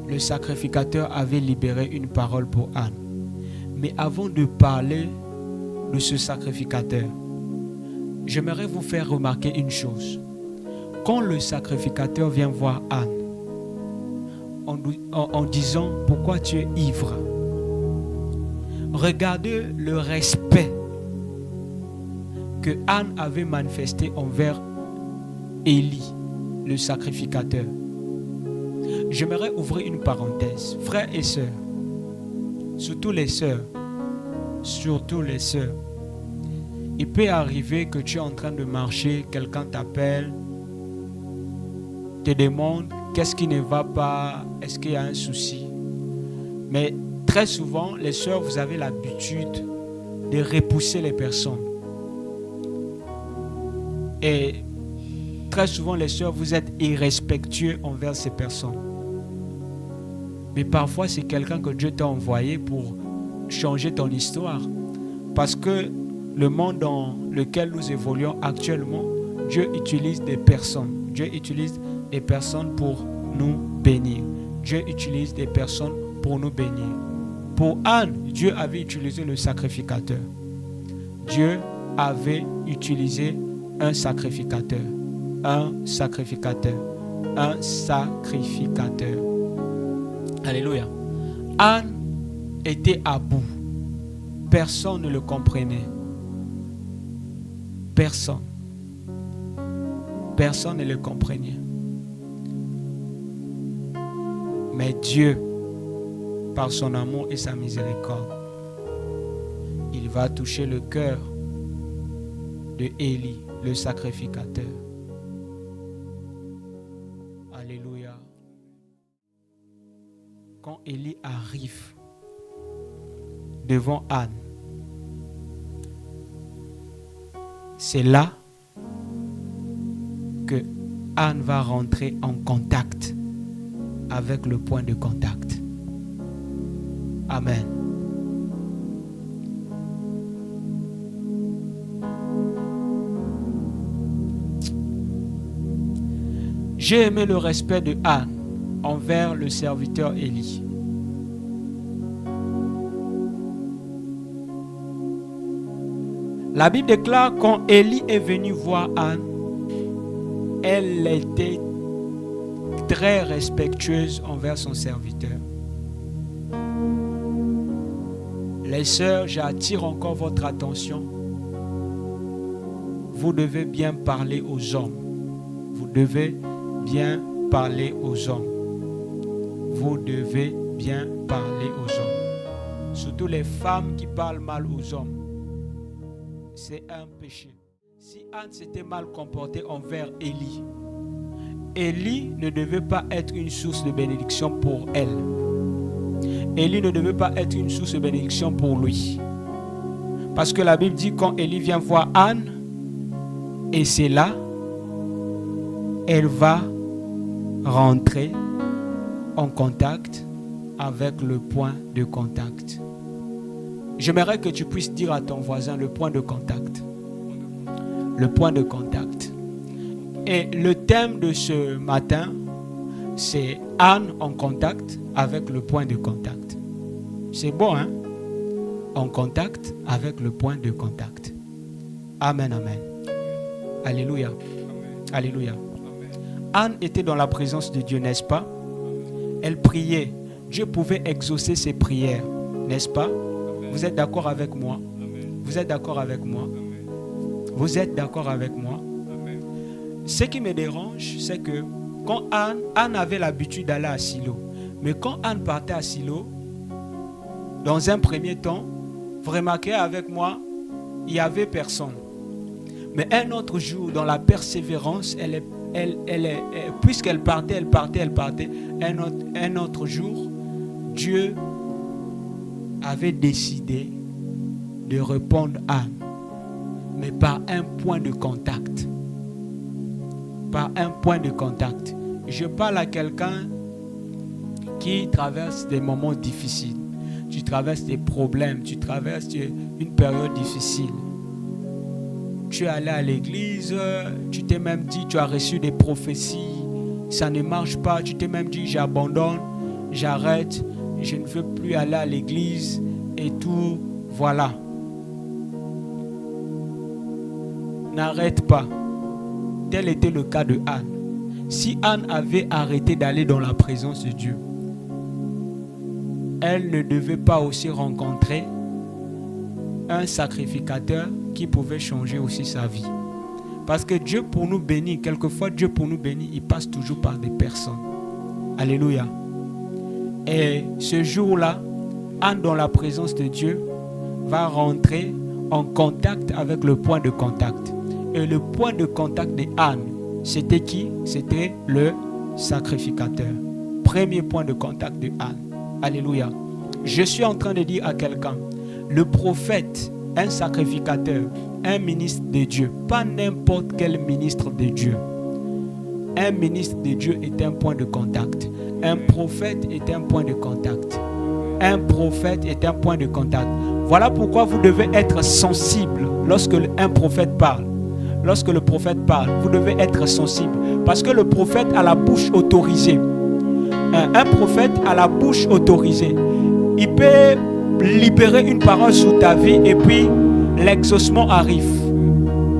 le sacrificateur avait libéré une parole pour Anne. Mais avant de parler de ce sacrificateur, j'aimerais vous faire remarquer une chose. Quand le sacrificateur vient voir Anne en disant: pourquoi tu es ivre? Regardez le respect que Anne avait manifesté envers Élie, le sacrificateur. J'aimerais ouvrir une parenthèse. Frères et sœurs, surtout les sœurs, il peut arriver que tu es en train de marcher, quelqu'un t'appelle, te demande qu'est-ce qui ne va pas, est-ce qu'il y a un souci. Mais très souvent, les sœurs, vous avez l'habitude de repousser les personnes. Et très souvent, les sœurs, vous êtes irrespectueux envers ces personnes. Mais parfois, c'est quelqu'un que Dieu t'a envoyé pour changer ton histoire. Parce que le monde dans lequel nous évoluons actuellement, Dieu utilise des personnes. Dieu utilise des personnes pour nous bénir. Dieu utilise des personnes pour nous bénir. Pour Anne, Dieu avait utilisé le sacrificateur. Dieu avait utilisé un sacrificateur. Un sacrificateur. Un sacrificateur. Alléluia. Anne était à bout. Personne ne le comprenait. Personne. Personne ne le comprenait. Mais Dieu, par son amour et sa miséricorde, il va toucher le cœur de Élie, le sacrificateur. Alléluia. Quand Élie arrive devant Anne, c'est là que Anne va rentrer en contact avec le point de contact. Amen. J'ai aimé le respect de Anne envers le serviteur Élie. La Bible déclare quand Élie est venu voir Anne, elle était très respectueuse envers son serviteur. Les sœurs, j'attire encore votre attention. Vous devez bien parler aux hommes. Vous devez bien parler aux hommes. Vous devez bien parler aux hommes. Surtout les femmes qui parlent mal aux hommes. C'est un péché. Si Anne s'était mal comportée envers Élie, Élie ne devait pas être une source de bénédiction pour elle. Élie ne devait pas être une source de bénédiction pour lui. Parce que la Bible dit quand Élie vient voir Anne, et c'est là, elle va rentrer en contact avec le point de contact. J'aimerais que tu puisses dire à ton voisin le point de contact. Le point de contact. Et le thème de ce matin, c'est Anne en contact avec le point de contact. C'est bon, hein? En contact avec le point de contact. Amen, amen. Alléluia. Amen. Alléluia. Amen. Anne était dans la présence de Dieu, n'est-ce pas? Elle priait. Dieu pouvait exaucer ses prières, n'est-ce pas? Amen. Vous êtes d'accord avec moi? Amen. Vous êtes d'accord avec moi? Amen. Vous êtes d'accord avec moi? Amen. Ce qui me dérange, c'est que quand Anne avait l'habitude d'aller à Silo, mais quand Anne partait à Silo, dans un premier temps, vous remarquez avec moi, il n'y avait personne. Mais un autre jour, dans la persévérance, puisqu'elle partait. Un autre jour, Dieu avait décidé de répondre à Anne, mais par un point de contact. Par un point de contact. Je parle à quelqu'un qui traverse des moments difficiles. Tu traverses des problèmes, tu traverses une période difficile. Tu es allé à l'église, tu t'es même dit, tu as reçu des prophéties, ça ne marche pas, tu t'es même dit, j'abandonne, j'arrête, je ne veux plus aller à l'église et tout, voilà. N'arrête pas. Tel était le cas de Anne. Si Anne avait arrêté d'aller dans la présence de Dieu, elle ne devait pas aussi rencontrer un sacrificateur qui pouvait changer aussi sa vie. Parce que Dieu pour nous bénir, quelquefois Dieu pour nous bénir, il passe toujours par des personnes. Alléluia. Et ce jour-là, Anne dans la présence de Dieu va rentrer en contact avec le point de contact. Et le point de contact de Anne, c'était qui? C'était le sacrificateur. Premier point de contact de Anne. Alléluia. Je suis en train de dire à quelqu'un, le prophète, un sacrificateur, un ministre de Dieu, pas n'importe quel ministre de Dieu. Un ministre de Dieu est un point de contact. Un prophète est un point de contact. Un prophète est un point de contact. Voilà pourquoi vous devez être sensible lorsque un prophète parle. Lorsque le prophète parle, vous devez être sensible. Parce que le prophète a la bouche autorisée. Un prophète a la bouche autorisée. Il peut libérer une parole sur ta vie et puis l'exaucement arrive.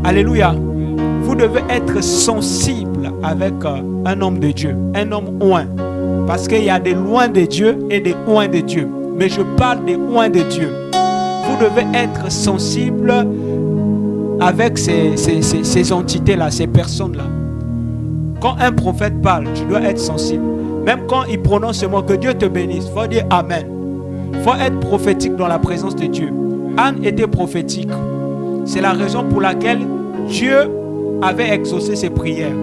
Alléluia. Vous devez être sensible avec un homme de Dieu, un homme oint. Parce qu'il y a des loin de Dieu et des oints de Dieu. Mais je parle des oints de Dieu. Vous devez être sensible avec ces entités-là, ces personnes-là. Quand un prophète parle, tu dois être sensible. Même quand il prononce ce mot, que Dieu te bénisse, il faut dire Amen. Il faut être prophétique dans la présence de Dieu. Anne était prophétique. C'est la raison pour laquelle Dieu avait exaucé ses prières.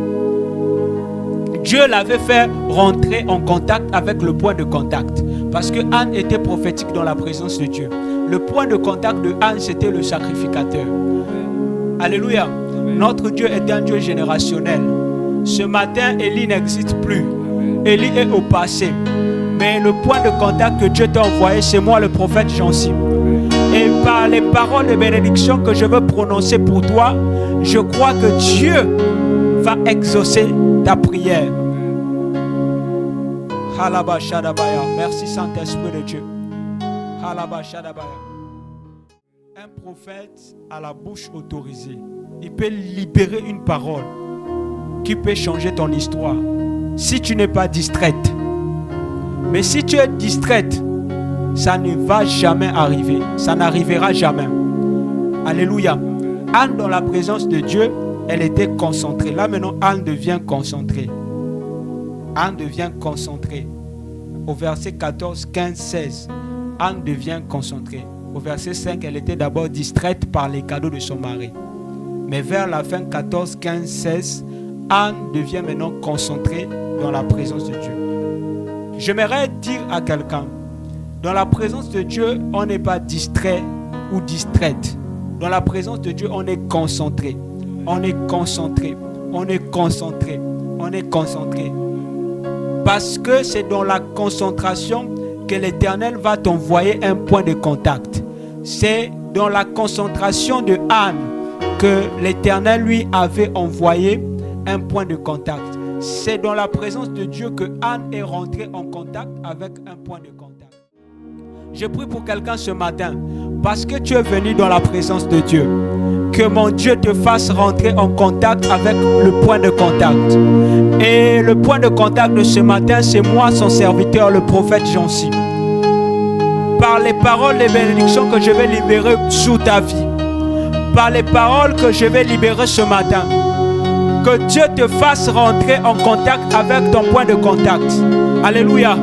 Dieu l'avait fait rentrer en contact avec le point de contact. Parce que Anne était prophétique dans la présence de Dieu. Le point de contact de Anne, c'était le sacrificateur. Alléluia. Notre Dieu est un Dieu générationnel. Ce matin, Élie n'existe plus. Élie est au passé. Mais le point de contact que Dieu t'a envoyé, c'est moi, le prophète Jansim. Et par les paroles de bénédiction que je veux prononcer pour toi, je crois que Dieu va exaucer ta prière. Merci Saint-Esprit de Dieu. Un prophète a la bouche autorisée. Il peut libérer une parole qui peut changer ton histoire. Si tu n'es pas distraite. Mais si tu es distraite, ça ne va jamais arriver. Ça n'arrivera jamais. Alléluia. Anne, dans la présence de Dieu, elle était concentrée. Là maintenant, Anne devient concentrée. Anne devient concentrée. Au verset 14, 15, 16, Anne devient concentrée. Au verset 5, elle était d'abord distraite par les cadeaux de son mari. Mais vers la fin 14, 15, 16, Anne devient maintenant concentrée dans la présence de Dieu. J'aimerais dire à quelqu'un, dans la présence de Dieu, on n'est pas distrait ou distraite. Dans la présence de Dieu, on est concentré. On est concentré. On est concentré. On est concentré. Parce que c'est dans la concentration que l'Éternel va t'envoyer un point de contact. C'est dans la concentration de Anne que l'Éternel lui avait envoyé un point de contact. C'est dans la présence de Dieu que Anne est rentrée en contact avec un point de contact. Je prie pour quelqu'un ce matin, parce que tu es venu dans la présence de Dieu, que mon Dieu te fasse rentrer en contact avec le point de contact. Et le point de contact de ce matin, c'est moi, son serviteur, le prophète Jancy. Par les paroles de bénédiction que je vais libérer sous ta vie, par les paroles que je vais libérer ce matin, que Dieu te fasse rentrer en contact avec ton point de contact. Alléluia.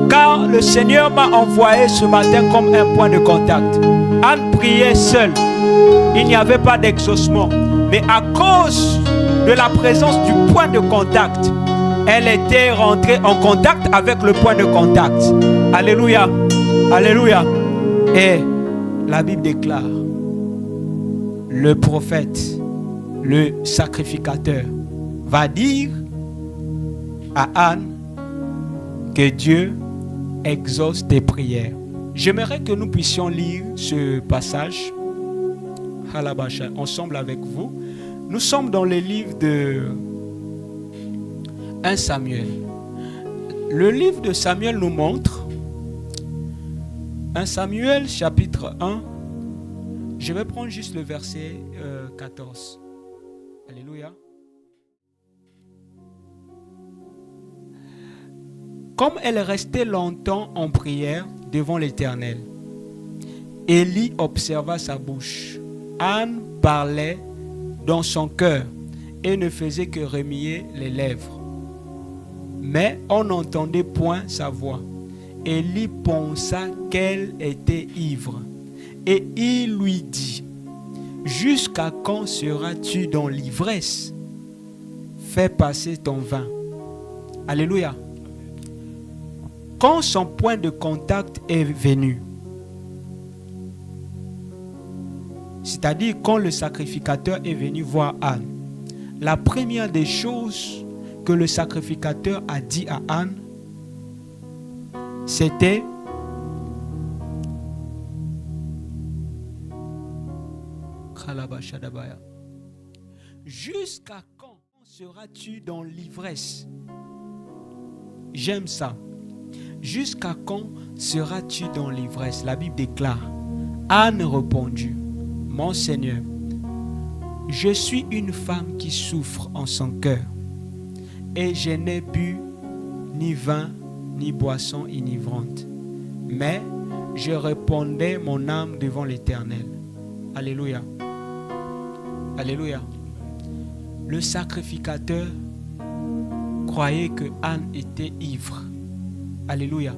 Car le Seigneur m'a envoyé ce matin comme un point de contact. Anne priait seule. Il n'y avait pas d'exaucement. Mais à cause de la présence du point de contact, elle était rentrée en contact avec le point de contact. Alléluia. Alléluia. Et la Bible déclare, le prophète, le sacrificateur, va dire à Anne que Dieu exauce tes prières. J'aimerais que nous puissions lire ce passage ensemble avec vous. Nous sommes dans le livre de 1 Samuel. Le livre de Samuel nous montre 1 Samuel chapitre 1. Je vais prendre juste le verset 14. Alléluia. Comme elle restait longtemps en prière devant l'Éternel, Élie observa sa bouche. Anne parlait dans son cœur et ne faisait que remuer les lèvres. Mais on n'entendait point sa voix. Élie pensa qu'elle était ivre. Et il lui dit, « Jusqu'à quand seras-tu dans l'ivresse? Fais passer ton vin. » Alléluia. Quand son point de contact est venu, c'est-à-dire quand le sacrificateur est venu voir Anne, la première des choses que le sacrificateur a dit à Anne, c'était jusqu'à quand seras-tu dans l'ivresse? J'aime ça. Jusqu'à quand seras-tu dans l'ivresse? La Bible déclare, Anne répondit, mon Seigneur, je suis une femme qui souffre en son cœur et je n'ai bu ni vin ni boisson enivrante, mais je répandais mon âme devant l'Éternel. Alléluia. Alléluia. Le sacrificateur croyait que Anne était ivre. Alléluia.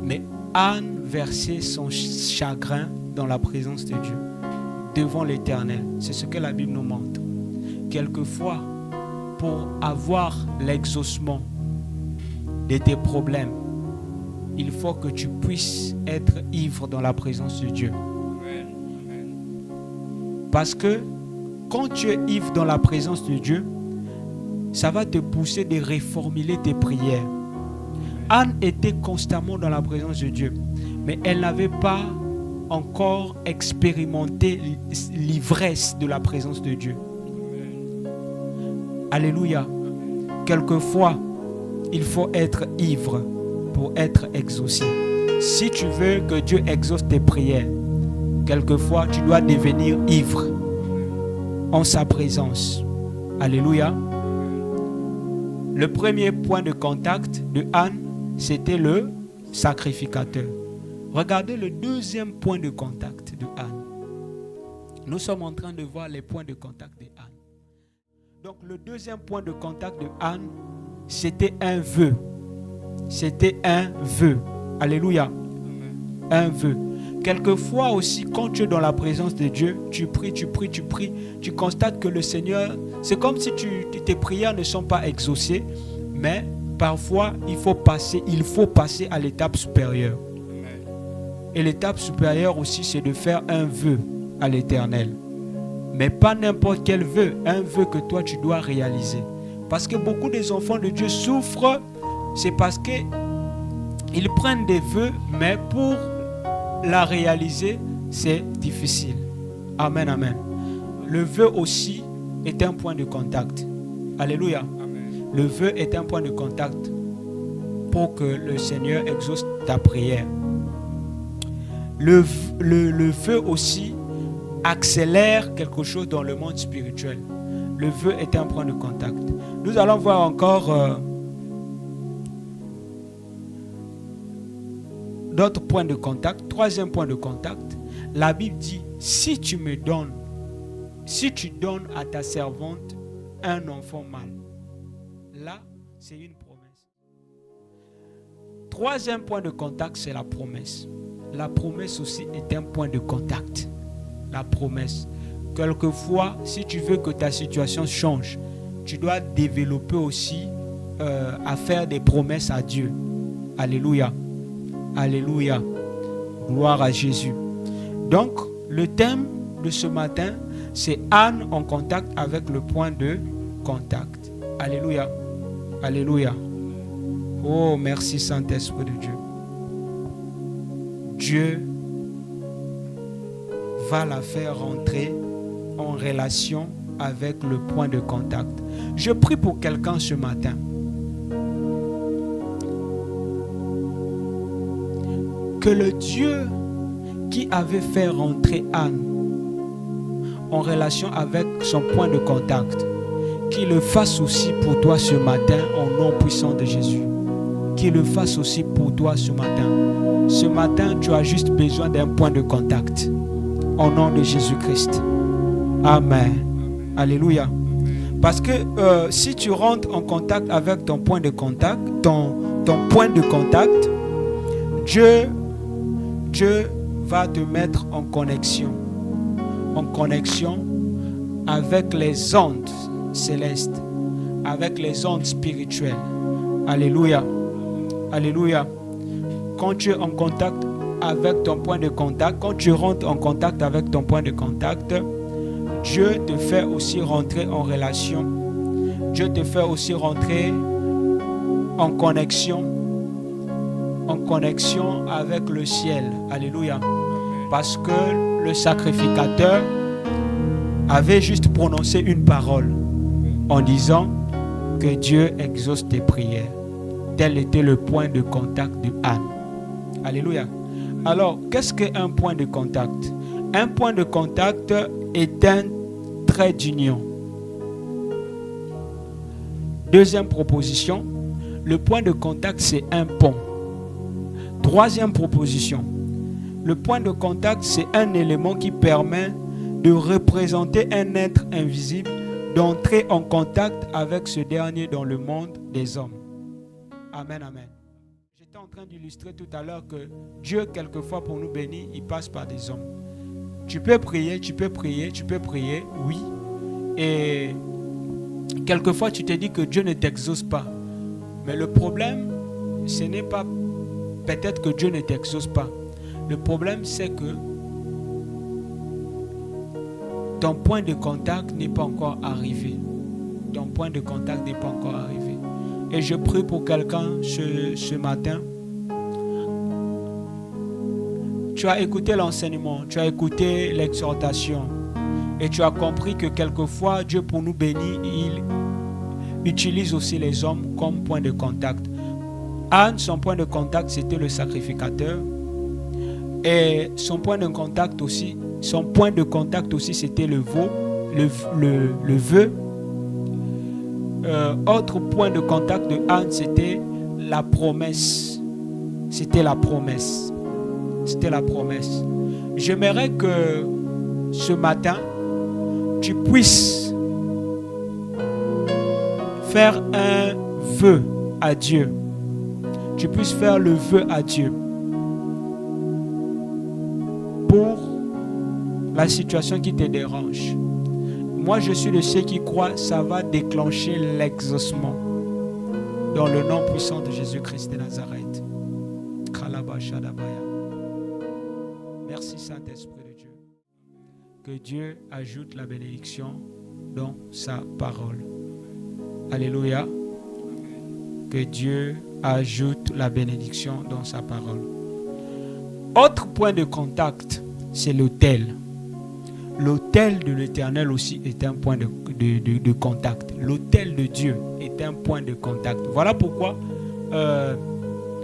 Mais Anne versait son chagrin dans la présence de Dieu, devant l'Éternel. C'est ce que la Bible nous montre. Quelquefois, pour avoir l'exaucement de tes problèmes, il faut que tu puisses être ivre dans la présence de Dieu. Parce que quand tu es ivre dans la présence de Dieu, ça va te pousser de reformuler tes prières. Anne était constamment dans la présence de Dieu, mais elle n'avait pas encore expérimenté l'ivresse de la présence de Dieu. Alléluia. quelquefois, il faut être ivre pour être exaucé. Si tu veux que Dieu exauce tes prières, quelquefois, tu dois devenir ivre en sa présence. Alléluia. Le premier point de contact de Anne, c'était le sacrificateur. Regardez le deuxième point de contact de Anne. Nous sommes en train de voir les points de contact de Anne. Donc le deuxième point de contact de Anne, c'était un vœu. C'était un vœu. Alléluia. Un vœu. Quelquefois aussi, quand tu es dans la présence de Dieu, tu pries, tu constates que le Seigneur, c'est comme si tes prières ne sont pas exaucées, mais parfois, il faut passer à l'étape supérieure. Et l'étape supérieure aussi, c'est de faire un vœu à l'Éternel. Mais pas n'importe quel vœu, un vœu que toi, tu dois réaliser. Parce que beaucoup des enfants de Dieu souffrent, c'est parce qu'ils prennent des vœux, mais pour la réaliser, c'est difficile. Amen, amen. Le vœu aussi est un point de contact. Alléluia. Amen. Le vœu est un point de contact pour que le Seigneur exauce ta prière. Le vœu aussi accélère quelque chose dans le monde spirituel. Le vœu est un point de contact. Nous allons voir encore d'autres points de contact. Troisième point de contact, la Bible dit, si tu donnes à ta servante un enfant mâle, là, c'est une promesse. Troisième point de contact, c'est la promesse. La promesse aussi est un point de contact. La promesse. Quelquefois, si tu veux que ta situation change, tu dois développer aussi à faire des promesses à Dieu. Alléluia. Alléluia. Gloire à Jésus. Donc, le thème de ce matin, c'est Anne en contact avec le point de contact. Alléluia. Alléluia. Oh, merci Saint-Esprit de Dieu. Dieu va la faire rentrer en relation avec le point de contact. Je prie pour quelqu'un ce matin. Que le Dieu qui avait fait rentrer Anne en relation avec son point de contact, qu'il le fasse aussi pour toi ce matin au nom puissant de Jésus. Qu'il le fasse aussi pour toi ce matin. Ce matin, tu as juste besoin d'un point de contact. Au nom de Jésus-Christ. Amen. Alléluia. Parce que si tu rentres en contact avec ton point de contact, ton point de contact, Dieu va te mettre en connexion avec les ondes célestes, avec les ondes spirituelles. Alléluia. Alléluia. Quand tu es en contact avec ton point de contact, quand tu rentres en contact avec ton point de contact, Dieu te fait aussi rentrer en relation. Dieu te fait aussi rentrer en connexion avec le ciel. Alléluia. Parce que le sacrificateur avait juste prononcé une parole en disant que Dieu exauce tes prières. Tel était le point de contact de Anne. Alléluia. Alors, qu'est-ce qu'un point de contact? Un point de contact est un trait d'union. Deuxième proposition, le point de contact, c'est un pont. Troisième proposition, le point de contact, c'est un élément qui permet de représenter un être invisible, d'entrer en contact avec ce dernier dans le monde des hommes. Amen, amen. J'étais en train d'illustrer tout à l'heure que Dieu, quelquefois, pour nous bénir, il passe par des hommes. Tu peux prier, oui. Et quelquefois, tu te dis que Dieu ne t'exauce pas. Mais le problème, ce n'est pas peut-être que Dieu ne t'exauce pas. Le problème, c'est que ton point de contact n'est pas encore arrivé. Ton point de contact n'est pas encore arrivé. Et je prie pour quelqu'un ce matin. Tu as écouté l'enseignement, tu as écouté l'exhortation et tu as compris que quelquefois, Dieu pour nous bénir, utilise aussi les hommes comme point de contact. Anne, son point de contact, c'était le sacrificateur. Et son point de contact aussi, c'était le vœu. Autre point de contact de Anne, c'était la promesse. C'était la promesse. J'aimerais que ce matin, tu puisses faire un vœu à Dieu. Tu puisses faire le vœu à Dieu pour la situation qui te dérange. Moi, je suis de ceux qui croient que ça va déclencher l'exaucement dans le nom puissant de Jésus-Christ de Nazareth. Merci Saint-Esprit de Dieu. Que Dieu ajoute la bénédiction dans sa parole. Alléluia. Que Dieu ajoute la bénédiction dans sa parole. Autre point de contact, c'est l'autel. L'autel de l'Éternel aussi est un point de contact. L'autel de Dieu est un point de contact. Voilà pourquoi,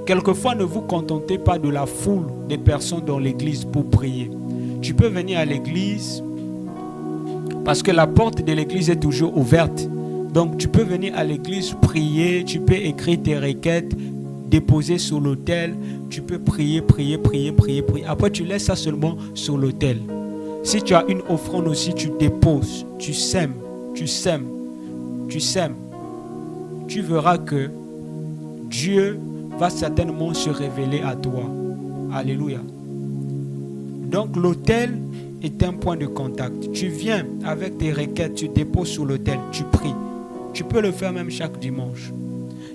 quelquefois, ne vous contentez pas de la foule des personnes dans l'église pour prier. Tu peux venir à l'église parce que la porte de l'église est toujours ouverte. Donc, tu peux venir à l'église prier, tu peux écrire tes requêtes, déposer sur l'autel. Tu peux prier. Après, tu laisses ça seulement sur l'autel. Si tu as une offrande aussi, tu déposes, tu sèmes. Tu verras que Dieu va certainement se révéler à toi. Alléluia. Donc l'autel est un point de contact. Tu viens avec tes requêtes, tu déposes sur l'autel, tu pries. Tu peux le faire même chaque dimanche.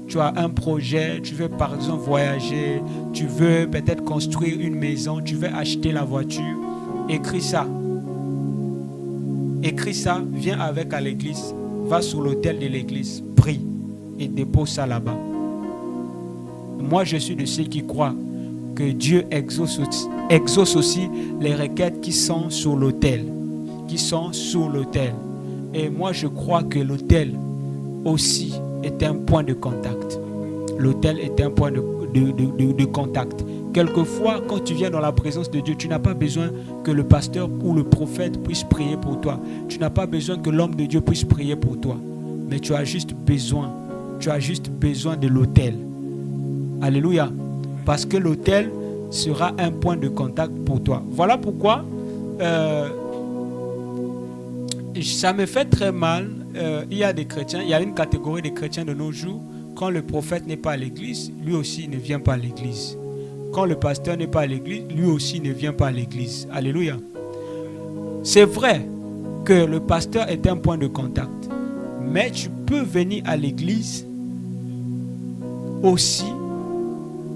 Tu as un projet, tu veux par exemple voyager, tu veux peut-être construire une maison, tu veux acheter la voiture. Écris ça, viens avec à l'église, va sur l'autel de l'église, prie et dépose ça là-bas. Moi, je suis de ceux qui croient que Dieu exauce aussi les requêtes qui sont sur l'autel. Et moi, je crois que l'autel aussi est un point de contact. L'autel est un point de contact. Quelquefois, quand tu viens dans la présence de Dieu, tu n'as pas besoin que le pasteur ou le prophète puisse prier pour toi. Tu n'as pas besoin que l'homme de Dieu puisse prier pour toi. Mais tu as juste besoin de l'autel. Alléluia. Parce que l'autel sera un point de contact pour toi. Voilà pourquoi ça me fait très mal. Il y a des chrétiens, il y a une catégorie de chrétiens de nos jours. Quand le prophète n'est pas à l'église, lui aussi ne vient pas à l'église. Quand le pasteur n'est pas à l'église, lui aussi ne vient pas à l'église. Alléluia. C'est vrai que le pasteur est un point de contact. Mais tu peux venir à l'église aussi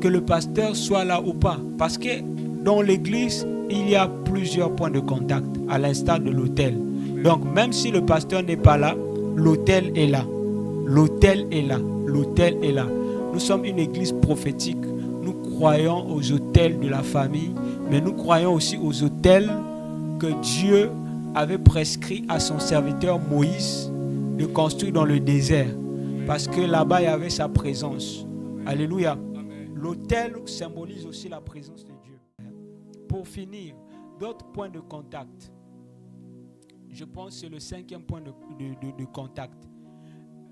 que le pasteur soit là ou pas. Parce que dans l'église, il y a plusieurs points de contact, à l'instar de l'autel. Donc, même si le pasteur n'est pas là, l'autel est là. L'autel est là. Nous sommes une église prophétique. Nous croyons aux autels de la famille, mais nous croyons aussi aux autels que Dieu avait prescrit à son serviteur Moïse de construire dans le désert. Parce que là-bas, il y avait sa présence. Alléluia. L'autel symbolise aussi la présence de Dieu. Pour finir, d'autres points de contact. Je pense que c'est le 5e point de contact.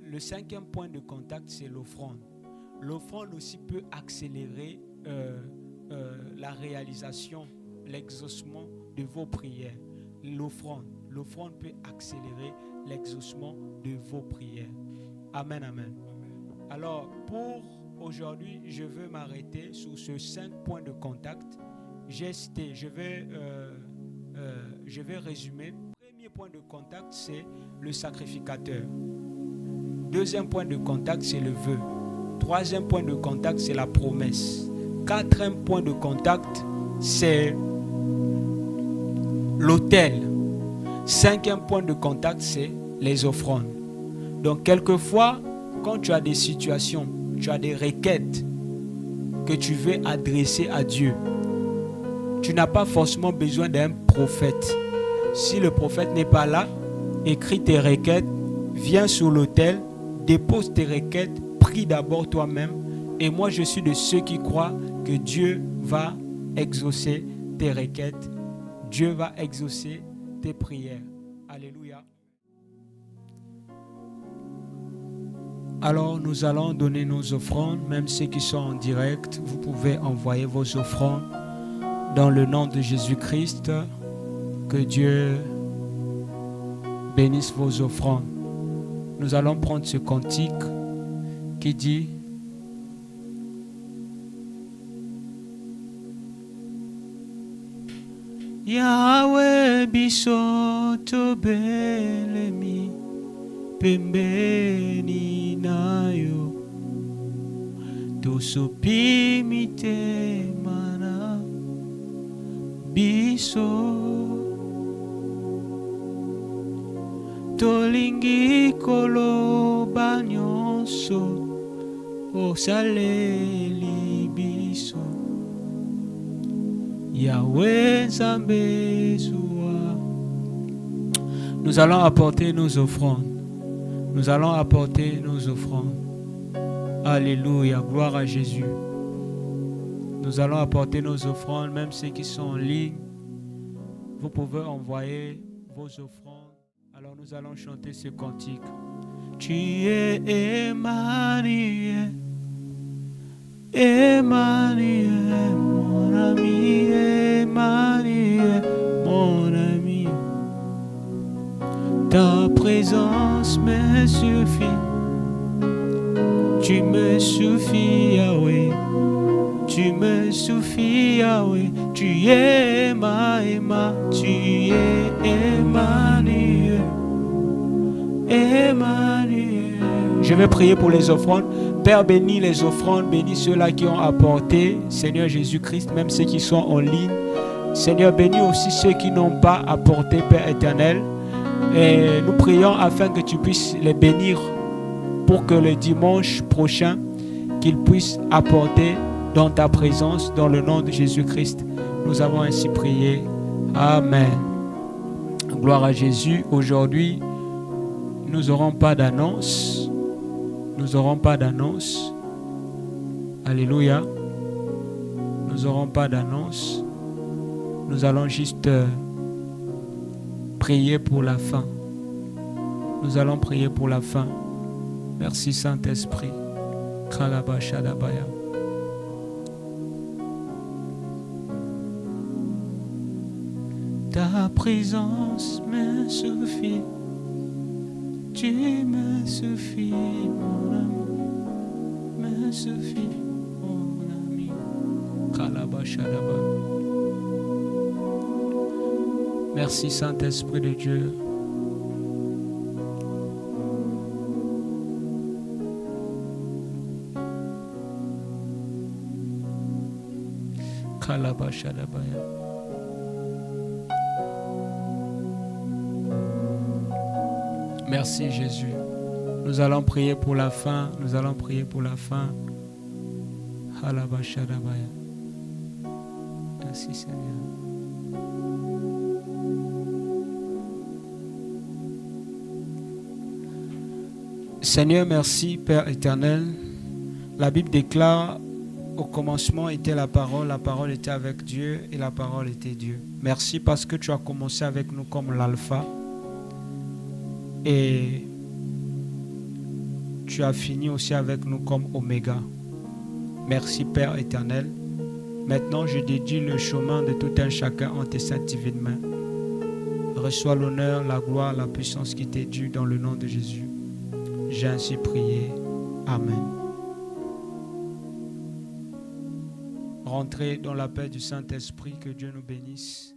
Le 5e point de contact, c'est l'offrande. L'offrande aussi peut accélérer la réalisation, l'exaucement de vos prières. L'offrande peut accélérer l'exaucement de vos prières. Amen, amen. Alors, pour aujourd'hui, je veux m'arrêter sur ce 5 points de contact. Je vais résumer. Le premier point de contact, c'est le sacrificateur. Deuxième point de contact, c'est le vœu. Troisième point de contact, c'est la promesse. Quatrième point de contact, c'est l'autel. Cinquième point de contact, c'est les offrandes. Donc, quelquefois, quand tu as des situations, tu as des requêtes que tu veux adresser à Dieu, tu n'as pas forcément besoin d'un prophète. Si le prophète n'est pas là, écris tes requêtes, viens sur l'autel, dépose tes requêtes, prie d'abord toi-même. Et moi, je suis de ceux qui croient que Dieu va exaucer tes requêtes. Dieu va exaucer tes prières. Alléluia. Alors, nous allons donner nos offrandes. Même ceux qui sont en direct, vous pouvez envoyer vos offrandes dans le nom de Jésus-Christ. Que Dieu bénisse vos offrandes. Nous allons prendre ce cantique qui dit: Yahweh biso tobelemi pembeni nayo tosopi mitema na biso tolingi koloba nyonso osaleli biso Yahweh Nzambe Zoua. Nous allons apporter nos offrandes. Nous allons apporter nos offrandes. Alléluia, gloire à Jésus. Nous allons apporter nos offrandes, même ceux qui sont en ligne. Vous pouvez envoyer vos offrandes. Alors nous allons chanter ce cantique. Tu es Emmanuel, Emmanuel, mon ami, Emmanuel, mon ami. Ta présence me suffit. Tu me suffis, Yahweh. Tu me suffis, Yahweh. Tu es Emma, tu es Emmanuel, Emmanuel. Je vais prier pour les offrandes. Père, bénis les offrandes, bénis ceux-là qui ont apporté, Seigneur Jésus-Christ, même ceux qui sont en ligne. Seigneur, bénis aussi ceux qui n'ont pas apporté, Père éternel. Et nous prions afin que tu puisses les bénir pour que le dimanche prochain, qu'ils puissent apporter dans ta présence, dans le nom de Jésus-Christ. Nous avons ainsi prié. Amen. Gloire à Jésus. Aujourd'hui, nous n'aurons pas d'annonce. Nous n'aurons pas d'annonce. Alléluia. Nous n'aurons pas d'annonce. Nous allons juste prier pour la fin. Nous allons prier pour la fin. Merci Saint-Esprit. Kralabashadabaya. Ta présence me suffit. Tu me suffis, mon ami. Me suffit, mon ami. Kralabashadabaya. Merci Saint-Esprit de Dieu. Kalabashadabaya. Merci Jésus. Nous allons prier pour la fin. Nous allons prier pour la fin. Kalabashadabaya. Merci Seigneur. Seigneur, merci Père éternel. La Bible déclare: au commencement était la parole était avec Dieu et la parole était Dieu. Merci parce que tu as commencé avec nous comme l'alpha et tu as fini aussi avec nous comme oméga. Merci Père éternel. Maintenant je dédie le chemin de tout un chacun en tes saintes divines mains. Reçois l'honneur, la gloire, la puissance qui t'est due dans le nom de Jésus. J'ai ainsi prié. Amen. Rentrez dans la paix du Saint-Esprit. Que Dieu nous bénisse.